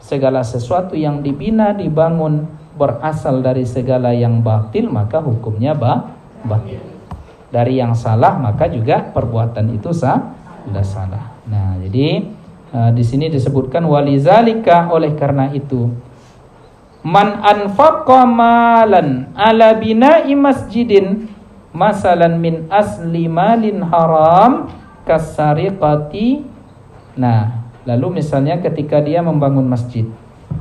Segala sesuatu yang dibina, dibangun berasal dari segala yang batil, maka hukumnya batil. Dari yang salah maka juga perbuatan itu sudah salah. Nah, jadi di sini disebutkan walizalika, oleh karena itu, man anfaqa malan ala bina'i masjidin masalan min asli malin haram kasariqati. Nah, lalu misalnya ketika dia membangun masjid,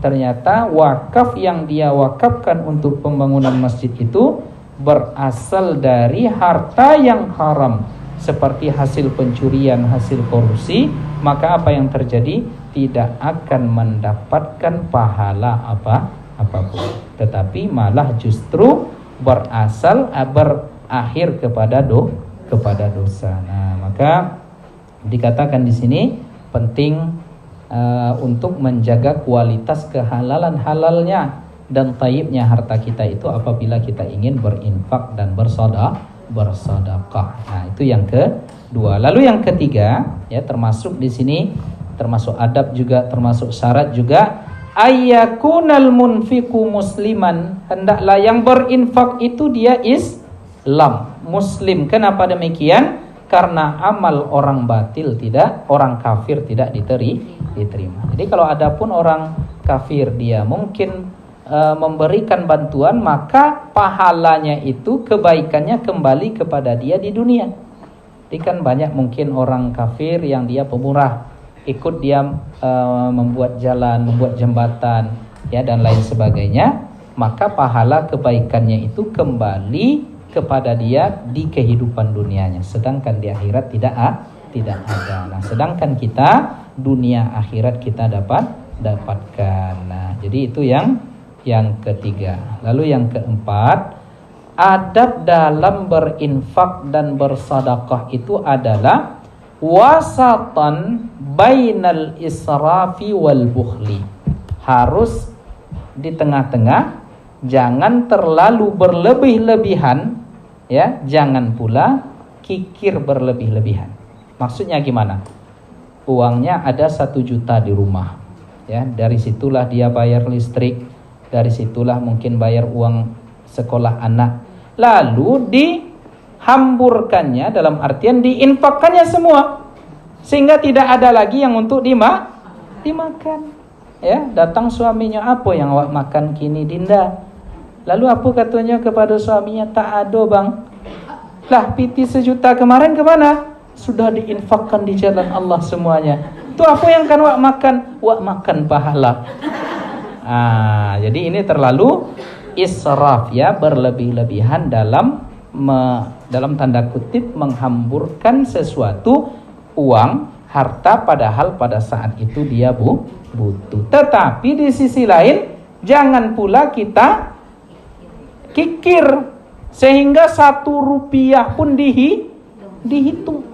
ternyata wakaf yang dia wakafkan untuk pembangunan masjid itu berasal dari harta yang haram, seperti hasil pencurian, hasil korupsi, maka apa yang terjadi? Tidak akan mendapatkan pahala apapun, tetapi malah justru berakhir kepada dosa. Nah, maka dikatakan di sini penting untuk menjaga kualitas kehalalan halalnya dan thayyibnya harta kita itu apabila kita ingin berinfak dan bersedekah. Nah, itu yang kedua. Lalu yang ketiga, ya, termasuk di sini, termasuk adab juga, termasuk syarat juga, ayyakunal munfiqu musliman, hendaklah yang berinfak itu dia Islam, muslim. Kenapa demikian? Karena amal orang kafir tidak diterima. Jadi kalau ada pun orang kafir dia mungkin memberikan bantuan, maka pahalanya itu, kebaikannya kembali kepada dia di dunia. Jadi kan banyak mungkin orang kafir yang dia pemurah, ikut dia membuat jalan, membuat jembatan, ya, dan lain sebagainya, maka pahala kebaikannya itu kembali kepada dia di kehidupan dunianya, sedangkan di akhirat tidak ada. Nah, sedangkan kita dunia akhirat kita dapatkan. Nah, jadi itu yang ketiga. Lalu yang keempat, adab dalam berinfak dan bersedekah itu adalah wasatan bainal israfi wal bukhli. Harus di tengah-tengah, jangan terlalu berlebih-lebihan, ya, jangan pula kikir berlebih-lebihan. Maksudnya gimana? Uangnya ada 1 juta di rumah, ya, dari situlah dia bayar listrik, dari situlah mungkin bayar uang sekolah anak, lalu dihamburkannya, dalam artian diinfakkannya semua, sehingga tidak ada lagi yang untuk dimakan. Ya, datang suaminya, apa yang awak makan kini, Dinda? Lalu apa katanya kepada suaminya? Tak ada, bang. Lah, piti 1 juta kemarin kemana? Sudah diinfakkan di jalan Allah semuanya. Itu apa yang kan wak makan? Wak makan pahala. Jadi ini terlalu israf, ya, berlebih-lebihan dalam tanda kutip menghamburkan sesuatu, uang, harta, padahal pada saat itu dia butuh. Tetapi di sisi lain, jangan pula kita kikir sehingga 1 rupiah pun dihitung.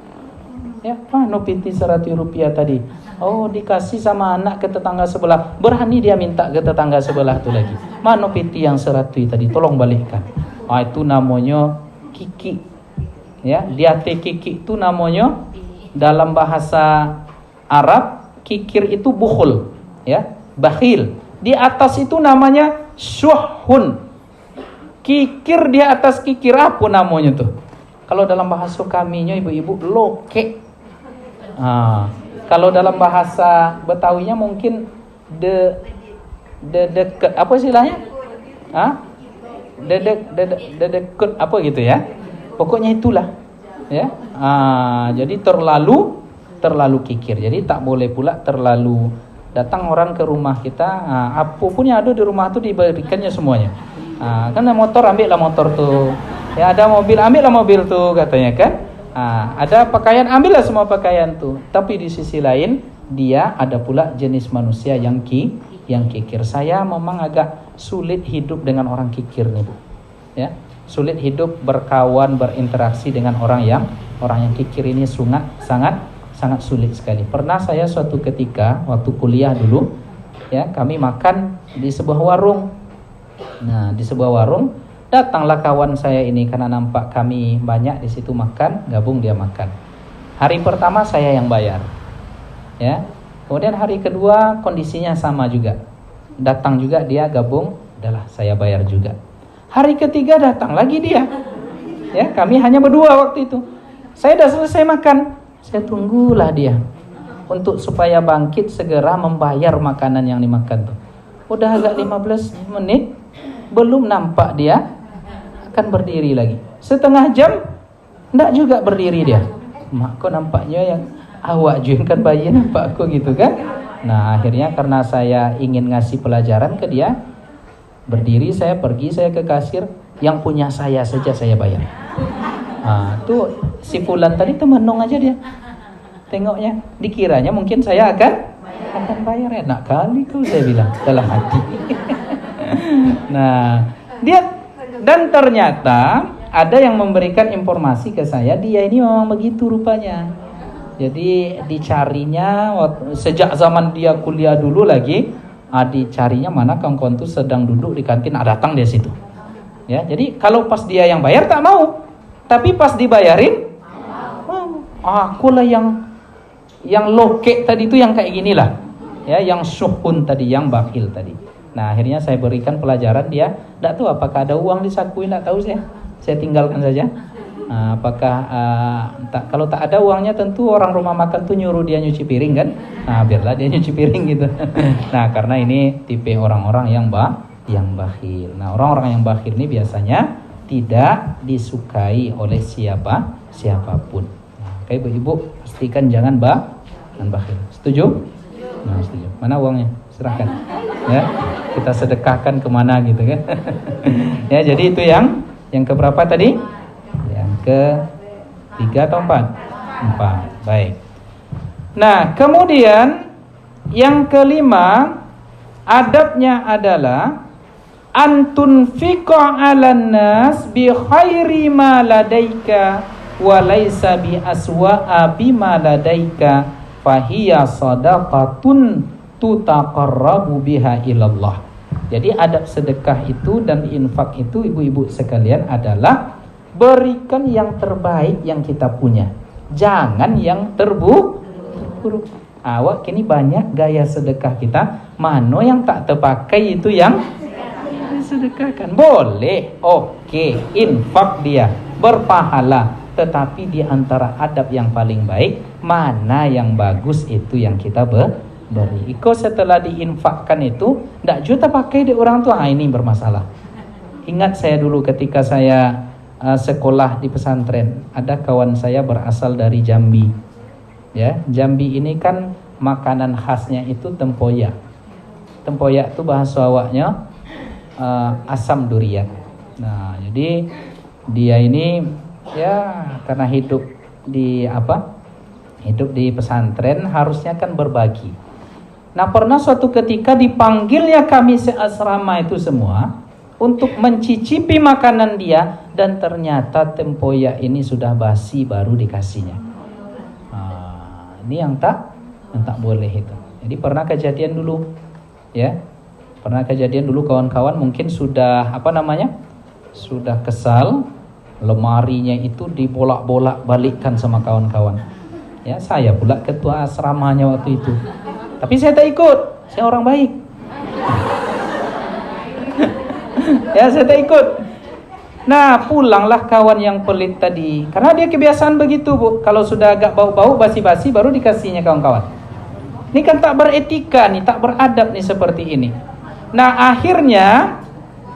Ya, mana piti 100 rupiah tadi? Oh, dikasih sama anak ke tetangga sebelah. Berani dia minta ke tetangga sebelah itu lagi. Mana piti yang 100 tadi? Tolong balikkan. Itu namanya kiki. Ya, diate kiki itu namanya dalam bahasa Arab, kikir itu bukhul, ya, bakhil. Di atas itu namanya syuhun. Kikir di atas kikir, apa namanya tuh? Kalau dalam bahasa kaminya ibu-ibu, loke. Kalau dalam bahasa Betawinya mungkin deket, apa istilahnya? Deket apa gitu ya? Pokoknya itulah, ya. Jadi terlalu kikir. Jadi tak boleh pula terlalu datang orang ke rumah kita, apapun yang ada di rumah itu diberikannya semuanya. Kan motor, ambillah motor tuh. Ya ada mobil, ambillah mobil tuh katanya kan. Ada pakaian, ambillah semua pakaian tuh. Tapi di sisi lain dia ada pula jenis manusia yang kikir. Saya memang agak sulit hidup dengan orang kikir nih Bu. Ya, sulit hidup berkawan, berinteraksi dengan orang yang kikir ini sangat sulit sekali. Pernah saya suatu ketika waktu kuliah dulu, ya kami makan di sebuah warung. Nah di sebuah warung datanglah kawan saya ini karena nampak kami banyak di situ makan, gabung dia makan. Hari pertama saya yang bayar, ya. Kemudian hari kedua kondisinya sama juga, datang juga dia gabung, udahlah saya bayar juga. Hari ketiga datang lagi dia, ya kami hanya berdua waktu itu. Saya sudah selesai makan, saya tunggulah dia untuk supaya bangkit segera membayar makanan yang dimakan tuh. Udah agak 15 menit belum nampak dia, akan berdiri lagi. Setengah jam enggak juga berdiri dia. Mak kok nampaknya yang awak juga kan bayi nampak aku gitu kan. Nah akhirnya karena saya ingin ngasih pelajaran ke dia, berdiri saya pergi, saya ke kasir, yang punya saya saja saya bayar. Tuh si fulan tadi tuh menong aja dia. Tengoknya, dikiranya mungkin saya akan bayar. Enak kali kau, saya bilang dalam hati. Nah dia, dan ternyata ada yang memberikan informasi ke saya, dia ini memang begitu rupanya. Jadi dicarinya sejak zaman dia kuliah dulu lagi, dicarinya mana kawan-kawan tuh sedang duduk di kantin, datang dia situ. Ya, jadi kalau pas dia yang bayar tak mau, tapi pas dibayarin mau. Akulah yang lokek tadi itu, yang kayak ginilah. Ya, yang syuhun tadi, yang bakhil tadi. Nah akhirnya saya berikan pelajaran dia. Tidak tahu apakah ada uang di saku, tidak tahu saya tinggalkan saja. Apakah kalau tak ada uangnya tentu orang rumah makan tuh nyuruh dia nyuci piring kan. Nah biarlah dia nyuci piring gitu. Nah karena ini tipe orang-orang yang bakhil. Nah orang-orang yang bakhil ini biasanya tidak disukai oleh siapapun. Nah, ibu-ibu pastikan jangan bakhil. Setuju? Nah setuju. Mana uangnya? Serahkan. Ya, kita sedekahkan kemana gitu kan. Ya, jadi itu yang keberapa tadi? Yang ke-3 atau 4? 4. Baik. Nah, kemudian yang kelima, adabnya adalah antunfiqa 'alan nas bi khairi ma ladaika wa laisa bi aswa'a bima ladaika fahiya sadaqatun tutaqarrabu biha ilallah. Jadi adab sedekah itu dan infak itu ibu-ibu sekalian adalah berikan yang terbaik yang kita punya, jangan yang terburuk. Awak kini banyak gaya sedekah kita, mana yang tak terpakai itu yang disedekahkan. Boleh, oke, infak dia berpahala, tetapi di antara adab yang paling baik, mana yang bagus itu yang kita beri. Iko setelah diinfakkan itu tidak juta pakai di orang tua, ini bermasalah. Ingat saya dulu ketika saya sekolah di pesantren, ada kawan saya berasal dari Jambi. Ya, Jambi ini kan makanan khasnya itu tempoyak. Tempoyak itu bahasa awaknya asam durian. Nah, jadi dia ini ya karena hidup di pesantren harusnya kan berbagi. Nah pernah suatu ketika dipanggilnya kami seasrama itu semua untuk mencicipi makanan dia, dan ternyata tempoyak ini sudah basi baru dikasihnya. Ini yang tak boleh itu. Jadi pernah kejadian dulu, ya, kawan-kawan mungkin sudah sudah kesal, lemarinya itu dibolak-bolak balikkan sama kawan-kawan. Ya, saya pula ketua asramanya waktu itu. Tapi saya tak ikut, saya orang baik. Ya, saya tak ikut. Nah, pulanglah kawan yang pelit tadi. Karena dia kebiasaan begitu, Bu. Kalau sudah agak bau-bau, basi-basi, baru dikasihnya kawan-kawan. Ini kan tak beretika nih, tak beradab nih seperti ini. Nah, akhirnya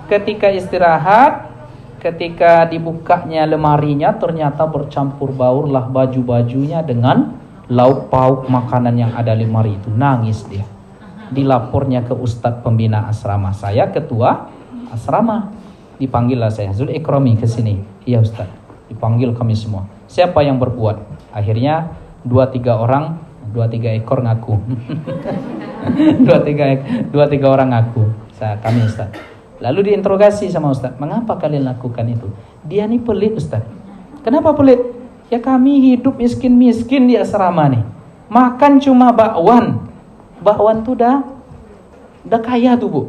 ketika istirahat, ketika dibukanya lemarinya, ternyata bercampur baurlah baju-bajunya dengan lauk pauk makanan yang ada di lemari itu. Nangis dia. Dilapornya ke Ustadz pembina asrama. Saya ketua asrama. Dipanggillah saya, Zul Ikrami, ke sini. Iya Ustaz. Dipanggil kami semua. Siapa yang berbuat? Akhirnya 2-3 ekor ngaku. 2-3 orang ngaku. Kami Ustaz. Lalu diinterogasi sama Ustaz. Mengapa kalian lakukan itu? Dia nih pelit Ustaz. Kenapa pelit? Ya kami hidup miskin-miskin di asrama nih. Makan cuma bakwan. Bakwan tuh udah kaya tuh Bu.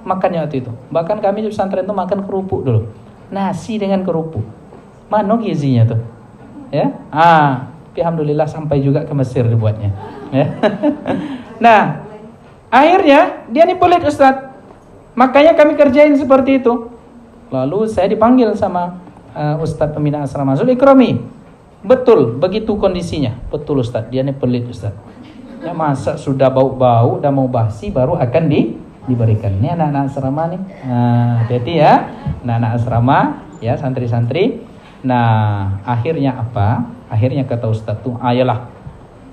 Makannya waktu itu. Bahkan kami di pesantren tuh makan kerupuk dulu. Nasi dengan kerupuk. Mana gizinya tuh? Ya. Alhamdulillah sampai juga ke Mesir dibuatnya. Ya. Nah, akhirnya dia nih pelit Ustaz. Makanya kami kerjain seperti itu. Lalu saya dipanggil sama Ustaz pembina asrama Zul Ikrami. Betul, begitu kondisinya. Betul Ustaz, dia nih pelit Ustaz. Ya masa sudah bau-bau, udah mau basi baru akan diberikan. Ini anak-anak asrama nih. Hati-hati ya. Anak-anak asrama, ya santri-santri. Nah, akhirnya apa? Akhirnya kata Ustaz tuh, ayolah.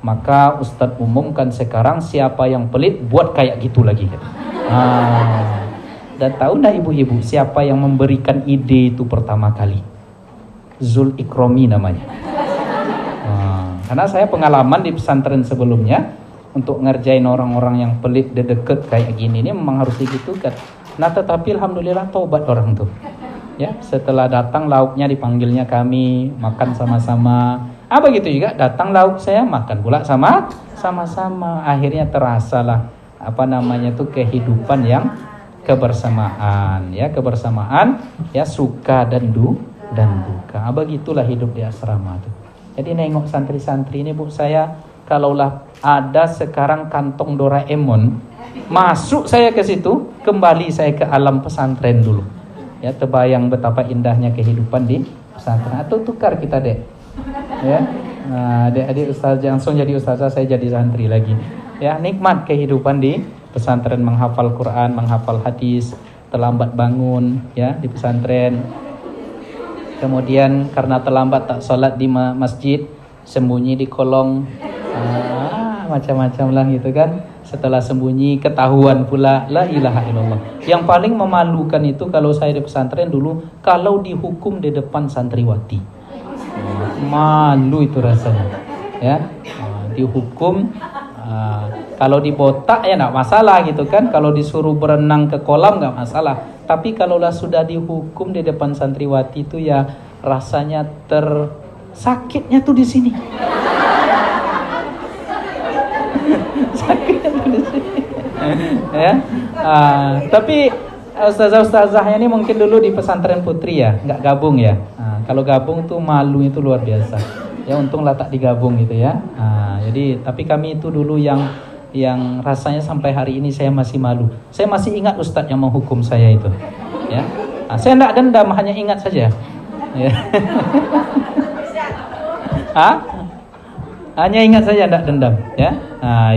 Maka Ustaz umumkan sekarang siapa yang pelit buat kayak gitu lagi. Dan tahu enggak ibu-ibu siapa yang memberikan ide itu pertama kali? Zul Ikrami namanya. Karena saya pengalaman di pesantren sebelumnya untuk ngerjain orang-orang yang pelit deket kayak gini ini memang harus digitukan. Nah, tetapi alhamdulillah taubat orang tuh. Ya, setelah datang lauknya dipanggilnya kami makan sama-sama. Begitu juga datang lauk saya makan pula sama-sama. Akhirnya terasalah kehidupan yang kebersamaan ya suka dan duka. Begitulah hidup di asrama tuh. Jadi nengok santri-santri ini Bu, saya kalaulah ada sekarang kantong Doraemon, masuk saya ke situ, kembali saya ke alam pesantren dulu. Ya, terbayang betapa indahnya kehidupan di pesantren. Atau tukar kita, Dek. Ya. Nah, adik-adik ustaz langsung jadi ustazah, saya jadi santri lagi. Ya, nikmat kehidupan di pesantren, menghafal Quran, menghafal hadis, terlambat bangun ya di pesantren. Kemudian karena terlambat tak sholat di masjid, sembunyi di kolong, macam-macam lah gitu kan. Setelah sembunyi ketahuan pula, la ilaha illallah. Yang paling memalukan itu kalau saya di pesantren dulu, kalau dihukum di depan santriwati, malu itu rasanya ya. Dihukum, kalau dibotak ya nggak masalah gitu kan, kalau disuruh berenang ke kolam nggak masalah. Tapi kalaulah sudah dihukum di depan santriwati itu ya rasanya sakitnya tuh di sini. Sakitnya tuh di sini. Ya. Tapi ustazah-ustazahnya ini mungkin dulu di pesantren putri ya, nggak gabung ya. Kalau gabung tuh malu itu luar biasa. Ya untunglah tak digabung gitu ya. Jadi tapi kami itu dulu yang rasanya sampai hari ini saya masih malu. Saya masih ingat ustadz yang menghukum saya itu. Ya. Saya tidak dendam, hanya ingat saja. Ya. Hanya ingat saja, tidak dendam. Ya.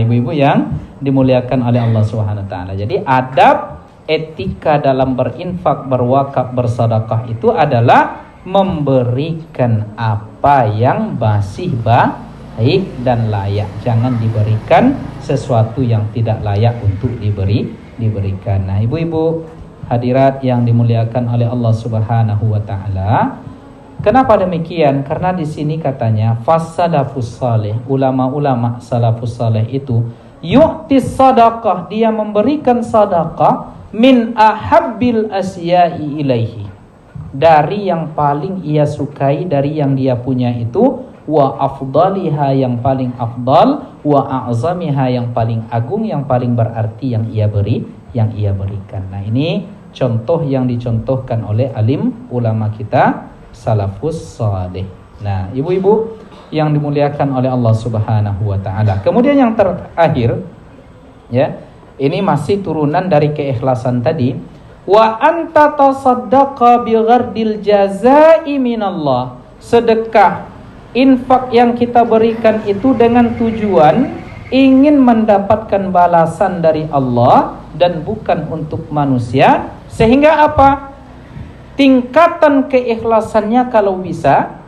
Ibu-ibu yang dimuliakan oleh Allah Subhanahu Wa Taala. Jadi adab etika dalam berinfak, berwakaf, bersedekah itu adalah memberikan apa yang masih baik dan layak. Jangan diberikan sesuatu yang tidak layak untuk diberikan. Nah, ibu-ibu hadirat yang dimuliakan oleh Allah Subhanahu wa taala. Kenapa demikian? Karena di sini katanya fasalafus salih, ulama-ulama salafus salih itu yu'tis sadaqah, dia memberikan sedekah min ahabbil asya'i ilaihi, dari yang paling ia sukai dari yang dia punya itu, wa afdaliha, yang paling afdal, wa a'zamiha, yang paling agung, yang paling berarti yang ia berikan. Nah, ini contoh yang dicontohkan oleh alim ulama kita salafus salih. Nah, ibu-ibu yang dimuliakan oleh Allah Subhanahu wa taala. Kemudian yang terakhir ya, ini masih turunan dari keikhlasan tadi. Wa anta tasaddaqa bighardil jazaa'i minallah. Sedekah, infak yang kita berikan itu dengan tujuan ingin mendapatkan balasan dari Allah dan bukan untuk manusia. Sehingga apa? Tingkatan keikhlasannya kalau bisa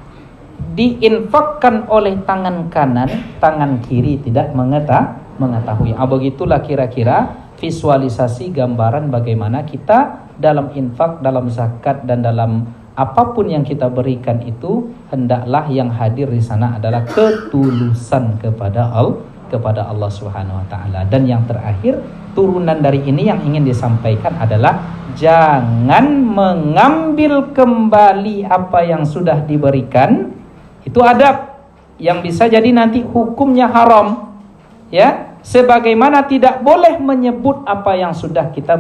diinfakkan oleh tangan kanan, tangan kiri tidak mengetahui. Begitulah kira-kira visualisasi gambaran bagaimana kita dalam infak, dalam zakat, dan dalam apapun yang kita berikan itu hendaklah yang hadir di sana adalah ketulusan kepada Allah Subhanahu wa taala. Dan yang terakhir, turunan dari ini yang ingin disampaikan adalah jangan mengambil kembali apa yang sudah diberikan. Itu adab yang bisa jadi nanti hukumnya haram. Ya, sebagaimana tidak boleh menyebut apa yang sudah kita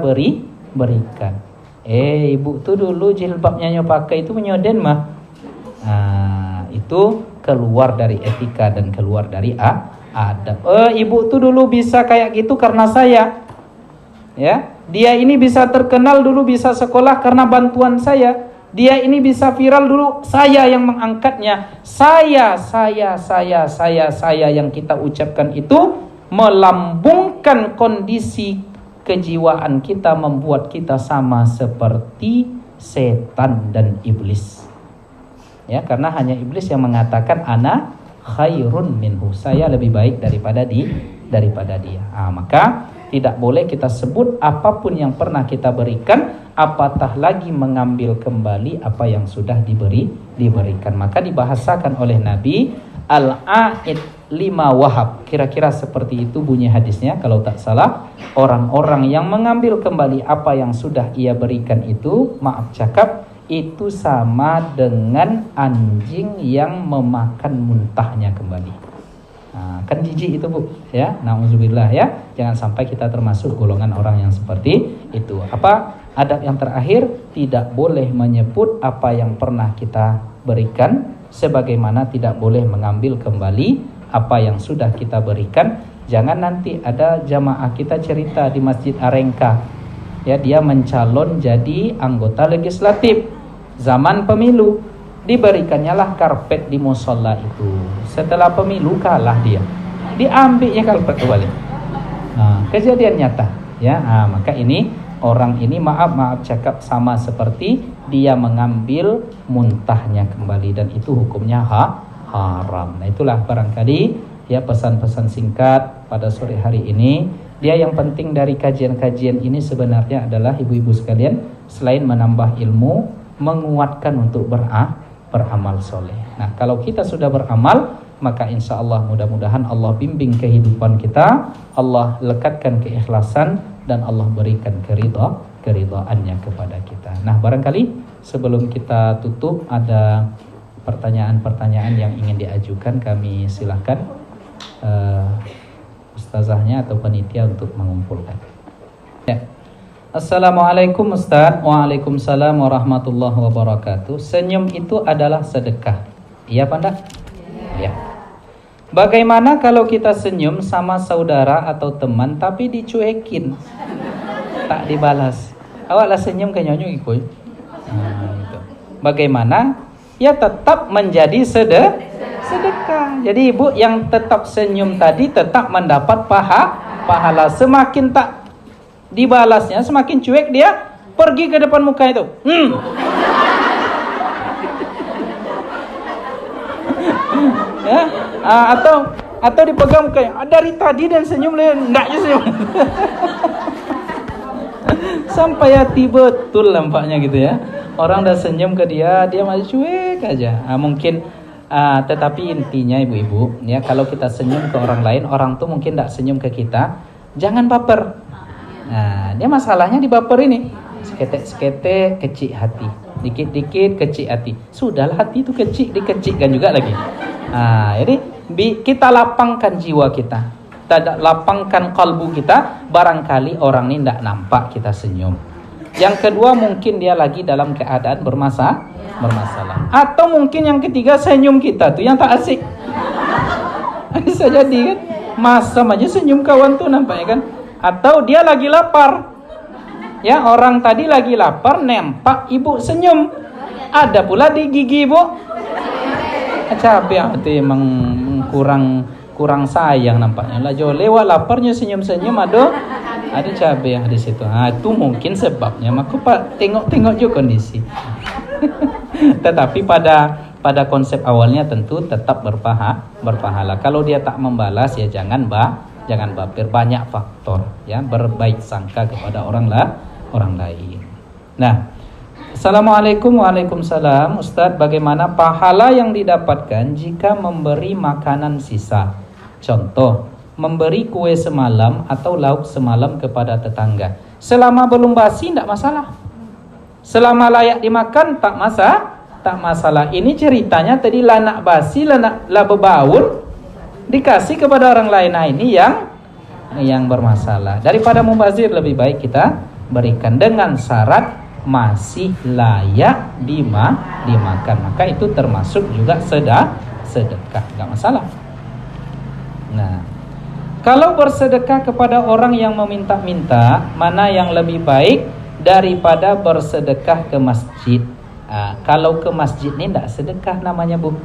berikan. Ibu tuh dulu jilbabnya nyo pakai itu menyoden mah. Itu keluar dari etika dan keluar dari adab. Ibu tuh dulu bisa kayak gitu karena saya. Ya, dia ini bisa terkenal dulu, bisa sekolah karena bantuan saya. Dia ini bisa viral dulu, saya yang mengangkatnya. Saya yang kita ucapkan itu melambungkan kondisi kejiwaan kita, membuat kita sama seperti setan dan iblis. Ya, karena hanya iblis yang mengatakan ana khairun minhu, saya lebih baik daripada dia. Maka tidak boleh kita sebut apapun yang pernah kita berikan, apatah lagi mengambil kembali apa yang sudah diberikan. Maka dibahasakan oleh Nabi, al-a'id lima wahab. Kira-kira seperti itu bunyi hadisnya kalau tak salah. Orang-orang yang mengambil kembali apa yang sudah ia berikan itu, maaf cakap, itu sama dengan anjing yang memakan muntahnya kembali. Kan jijik itu Bu, ya. Nauzubillah ya. Jangan sampai kita termasuk golongan orang yang seperti itu. Apa adab yang terakhir? Tidak boleh menyebut apa yang pernah kita berikan, sebagaimana tidak boleh mengambil kembali apa yang sudah kita berikan. Jangan nanti ada jamaah kita cerita di Masjid Arengka, ya, dia mencalon jadi anggota legislatif zaman pemilu, diberikannya lah karpet di musola itu. Setelah pemilu kalah dia, diambilnya karpet itu balik. Kejadian nyata, ya. Maka ini orang ini maaf cakap sama seperti dia mengambil muntahnya kembali, dan itu hukumnya haram. Nah, itulah barangkali ya pesan-pesan singkat pada sore hari ini. Dia yang penting dari kajian-kajian ini sebenarnya adalah ibu-ibu sekalian, selain menambah ilmu, menguatkan untuk beramal soleh. Nah, kalau kita sudah beramal, maka insya Allah mudah-mudahan Allah bimbing kehidupan kita, Allah lekatkan keikhlasan, dan Allah berikan keridhaannya kepada kita. Nah, barangkali sebelum kita tutup ada pertanyaan-pertanyaan yang ingin diajukan, kami silahkan ustazahnya atau panitia untuk mengumpulkan. Ya. Assalamualaikum Ustaz. Waalaikumsalam warahmatullahi wabarakatuh. Senyum itu adalah sedekah. Iya Pak Ndak? Ya. Bagaimana kalau kita senyum sama saudara atau teman tapi dicuekin, tak dibalas? Awaklah senyum ke nyonyo ikoy. Gitu. Bagaimana? Ya tetap menjadi sedekah. Jadi ibu yang tetap senyum tadi tetap mendapat pahala. Semakin tak dibalasnya, semakin cuek dia, pergi ke depan muka itu. Ya, atau dipegang mukanya. Dari tadi dan senyum ndaknya senyum. Sampai hati betul nampaknya gitu ya. Orang udah senyum ke dia masih cuek aja. Mungkin tetapi intinya ibu-ibu ya, kalau kita senyum ke orang lain, orang tuh mungkin enggak senyum ke kita, jangan baper. Nah, dia masalahnya di baper ini. Seketek kecil hati, dikit-dikit kecil hati. Sudahlah, hati itu kecil, dikecilkan juga lagi. Jadi kita lapangkan jiwa kita, kita lapangkan kalbu kita. Barangkali orang ini tidak nampak kita senyum. Yang kedua, mungkin dia lagi dalam keadaan bermasalah. Atau mungkin yang ketiga, senyum kita tuh yang tak asik. Bisa jadi kan, masam aja senyum kawan tuh nampaknya kan. Atau dia lagi lapar. Ya, orang tadi lagi lapar, nempak ibu senyum. Ada pula di gigi ibu. Capek itu emang kurang sayang nampaknya. Lah jo lewat laparnya senyum-senyum, ada cabai di situ. Itu mungkin sebabnya. Maka Pak tengok juga kondisi. Tetapi pada konsep awalnya tentu tetap berpahala. Kalau dia tak membalas ya jangan baper. Banyak faktor ya, berbaik sangka kepada orang lain. Nah, Assalamualaikum. Waalaikumsalam. Ustadz, bagaimana pahala yang didapatkan jika memberi makanan sisa? Contoh, memberi kue semalam atau lauk semalam kepada tetangga. Selama belum basi tidak masalah. Selama layak dimakan tak masalah. Ini ceritanya tadi lanak basi, lanak bebaun dikasih kepada orang lain. Nah, ini yang bermasalah. Daripada mubazir, lebih baik kita berikan dengan syarat masih layak dimakan. Maka itu termasuk juga sedekah, enggak masalah. Nah, kalau bersedekah kepada orang yang meminta-minta, mana yang lebih baik daripada bersedekah ke masjid? Kalau ke masjid ini tidak sedekah namanya, Bu.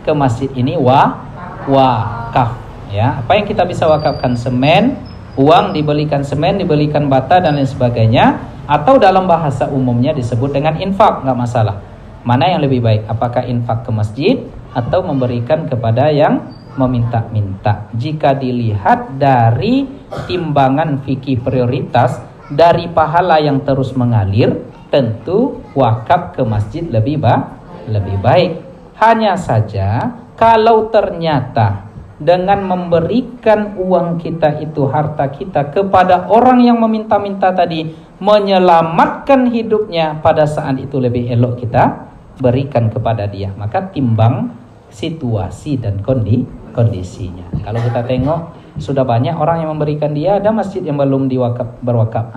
Ke masjid ini wakaf. Ya, apa yang kita bisa wakafkan? Semen, uang dibelikan semen, dibelikan bata dan lain sebagainya, atau dalam bahasa umumnya disebut dengan infak, nggak masalah. Mana yang lebih baik? Apakah infak ke masjid atau memberikan kepada yang meminta-minta? Jika dilihat dari timbangan fikih prioritas dari pahala yang terus mengalir, tentu wakaf ke masjid lebih baik. Hanya saja kalau ternyata dengan memberikan uang kita itu, harta kita kepada orang yang meminta-minta tadi, menyelamatkan hidupnya, pada saat itu lebih elok kita berikan kepada dia. Maka timbang situasi dan kondisinya. Kalau kita tengok sudah banyak orang yang memberikan dia, ada masjid yang belum berwakaf.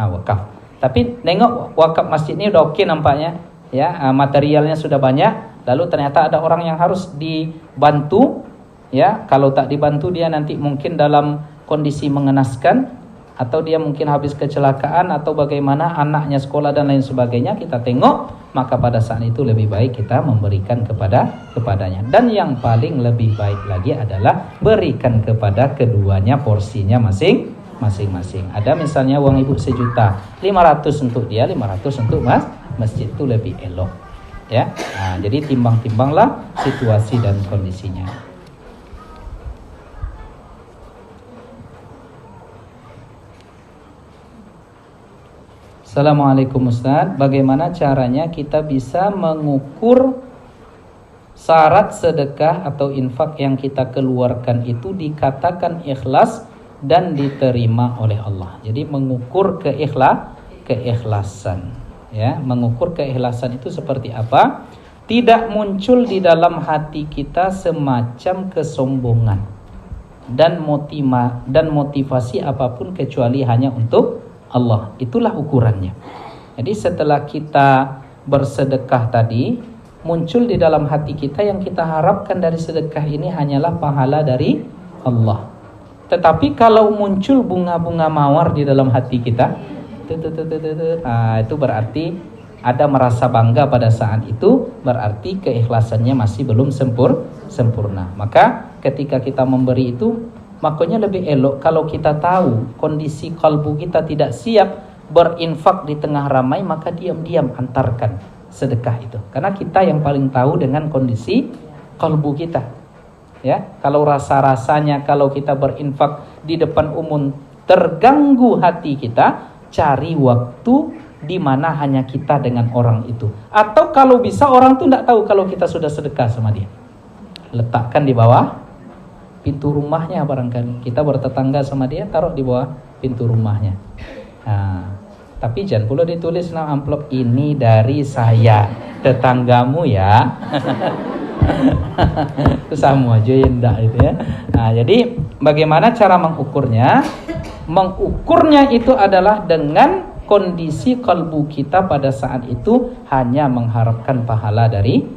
Tapi nengok wakaf masjid ini udah oke nampaknya, ya, materialnya sudah banyak. Lalu ternyata ada orang yang harus dibantu, ya. Kalau tak dibantu dia nanti mungkin dalam kondisi mengenaskan, atau dia mungkin habis kecelakaan, atau bagaimana anaknya sekolah dan lain sebagainya. Kita tengok, maka pada saat itu lebih baik kita memberikan kepadanya. Dan yang paling lebih baik lagi adalah berikan kepada keduanya porsinya masing-masing. Ada misalnya uang ibu 1 juta, 500 untuk dia, 500 untuk masjid, itu lebih elok, ya. Nah, jadi timbang-timbanglah situasi dan kondisinya. Assalamualaikum Ustaz, bagaimana caranya kita bisa mengukur syarat sedekah atau infak yang kita keluarkan itu dikatakan ikhlas dan diterima oleh Allah. Jadi mengukur keikhlasan, ya. Mengukur keikhlasan itu seperti apa? Tidak muncul di dalam hati kita semacam kesombongan dan motivasi apapun kecuali hanya untuk Allah. Itulah ukurannya. Jadi setelah kita bersedekah tadi, muncul di dalam hati kita yang kita harapkan dari sedekah ini hanyalah pahala dari Allah. Tetapi kalau muncul bunga-bunga mawar di dalam hati kita, itu berarti ada merasa bangga pada saat itu, berarti keikhlasannya masih belum sempurna. Maka ketika kita memberi itu, makanya lebih elok kalau kita tahu kondisi kalbu kita tidak siap berinfak di tengah ramai, maka diam-diam antarkan sedekah itu. Karena kita yang paling tahu dengan kondisi kalbu kita. Ya, kalau rasa-rasanya kalau kita berinfak di depan umum terganggu hati kita, cari waktu di mana hanya kita dengan orang itu. Atau kalau bisa orang tuh tidak tahu kalau kita sudah sedekah sama dia. Letakkan di bawah pintu rumahnya barangkali. Kita bertetangga sama dia, taruh di bawah pintu rumahnya. Nah, tapi jangan pula ditulis dalam amplop, ini dari saya, tetanggamu ya. Itu sama aja ya, enggak itu ya. Nah, jadi bagaimana cara mengukurnya? Mengukurnya itu adalah dengan kondisi kalbu kita pada saat itu hanya mengharapkan pahala dari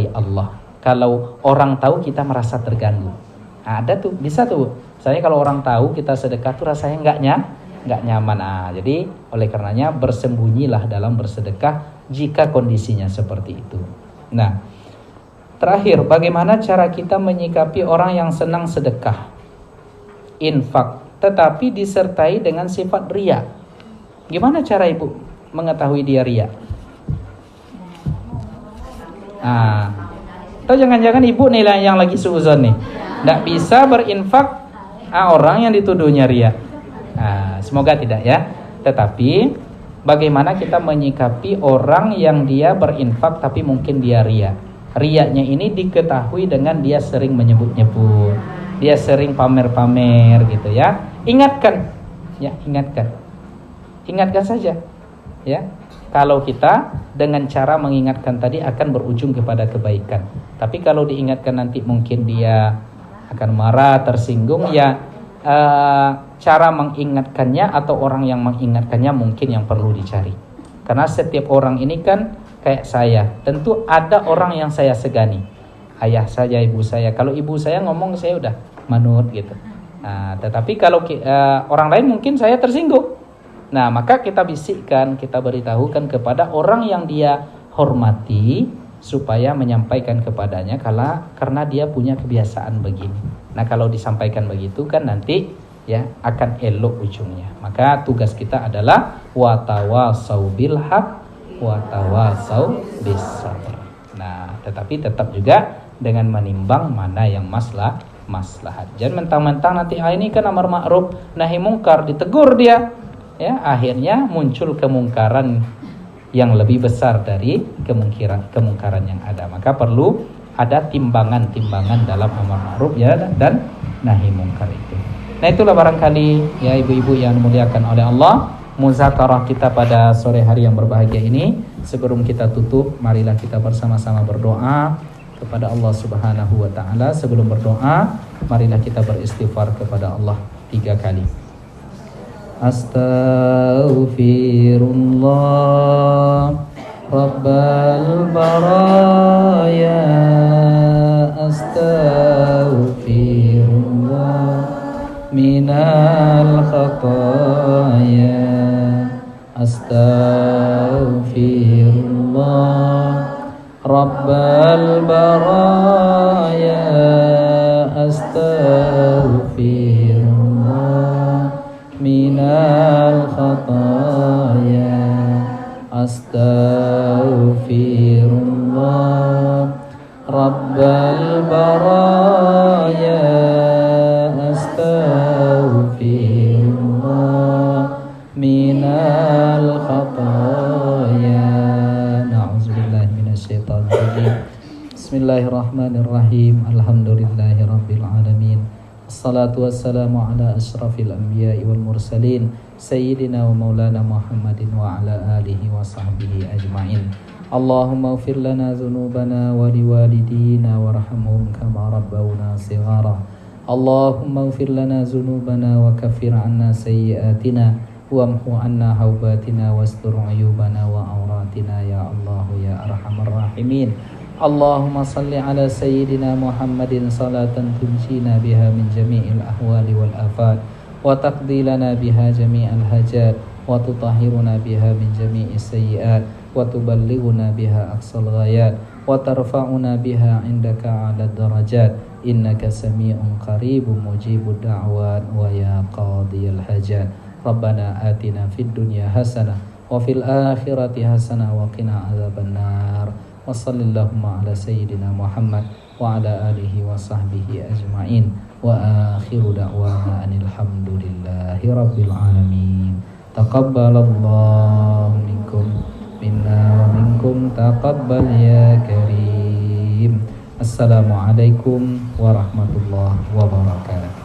Allah. Kalau orang tahu kita merasa terganggu. Ada tuh, bisa tuh. Saya kalau orang tahu kita sedekah tuh rasanya nggak nyaman. Jadi oleh karenanya bersembunyilah dalam bersedekah jika kondisinya seperti itu. Nah, terakhir, bagaimana cara kita menyikapi orang yang senang sedekah, infak, tetapi disertai dengan sifat riya? Gimana cara ibu mengetahui dia riya? Atau jangan-jangan ibu nih yang lagi suuzon nih, tidak bisa berinfak orang yang dituduhnya riya. Semoga tidak ya. Tetapi bagaimana kita menyikapi orang yang dia berinfak tapi mungkin dia ria. Riaknya ini diketahui dengan dia sering menyebut-nyebut, dia sering pamer-pamer gitu ya. Ingatkan, ya ingatkan saja, ya. Kalau kita dengan cara mengingatkan tadi akan berujung kepada kebaikan. Tapi kalau diingatkan nanti mungkin dia akan marah, tersinggung, ya cara mengingatkannya atau orang yang mengingatkannya mungkin yang perlu dicari. Karena setiap orang ini kan kayak saya, tentu ada orang yang saya segani. Ayah saya, ibu saya. Kalau ibu saya ngomong saya udah manut gitu. Nah, tetapi kalau orang lain mungkin saya tersinggung. Nah, maka kita bisikkan, kita beritahukan kepada orang yang dia hormati supaya menyampaikan kepadanya karena dia punya kebiasaan begini. Nah, kalau disampaikan begitu kan nanti ya akan elok ujungnya. Maka tugas kita adalah watawasau bil haq watawasau bis sabr. Nah, tetapi tetap juga dengan menimbang mana yang maslahat. Jangan mentang-mentang nanti ini kan amar ma'ruf nahi mungkar, ditegur dia. Ya, akhirnya muncul kemungkaran yang lebih besar dari kemungkaran yang ada. Maka perlu ada timbangan-timbangan dalam amar ma'ruf ya dan nahi mungkar itu. Nah, itulah barangkali ya ibu-ibu yang dimuliakan oleh Allah, muzakarah kita pada sore hari yang berbahagia ini. Sebelum kita tutup, marilah kita bersama-sama berdoa kepada Allah Subhanahu wa taala. Sebelum berdoa, marilah kita beristighfar kepada Allah 3 kali. Astaghfirullah Rabbal baraya, astaghfirullah minal khataya, astaghfirullah Rabbal baraya, astaghfirullah minal khataya, astaghfirullah Rabbal baraya, astaghfirullah minal khataya. Na'udzubillahi minasyaitonir rajim. Bismillahirrahmanirrahim. Alhamdulillahirabbil alamin. Assalatu wassalamu ala asyrafil anbiya'i wal mursalin sayyidina wa maulana Muhammadin wa ala alihi wa sahbihi ajma'in. Allahumma ighfir lana dhunubana wa liwalidina warhamhum kama rabbawna shighara. Allahumma ighfir lana dhunubana wa kaffir 'anna sayyi'atina wamhu 'anna haubatina wastur 'uyubana wa auratina ya Allah ya arhamar rahimin. Allahumma salli ala sayyidina Muhammadin salatan tunjina biha min jami'il ahwali wal afat wa taqdi lana biha jami'al hajat wa tutahhiruna biha min jami'is sayyi'at wa tuballighuna biha aqsal ghayat wa tarfa'una biha indaka 'ala darajat innaka sami'un qaribun mujibud da'wat wa ya qadiyal hajat. Rabbana atina fid dunya hasanah wa fil akhirati hasanah wa qina adzabannar. Wa sallallahu ala sayyidina Muhammad wa ala alihi wa sahbihi ajma'in. Wa akhiru da'wana anil hamdulillahi rabbil alamin. Taqabbalallahu minkum minna wa minkum taqabbal ya karim. Assalamualaikum warahmatullahi wabarakatuh.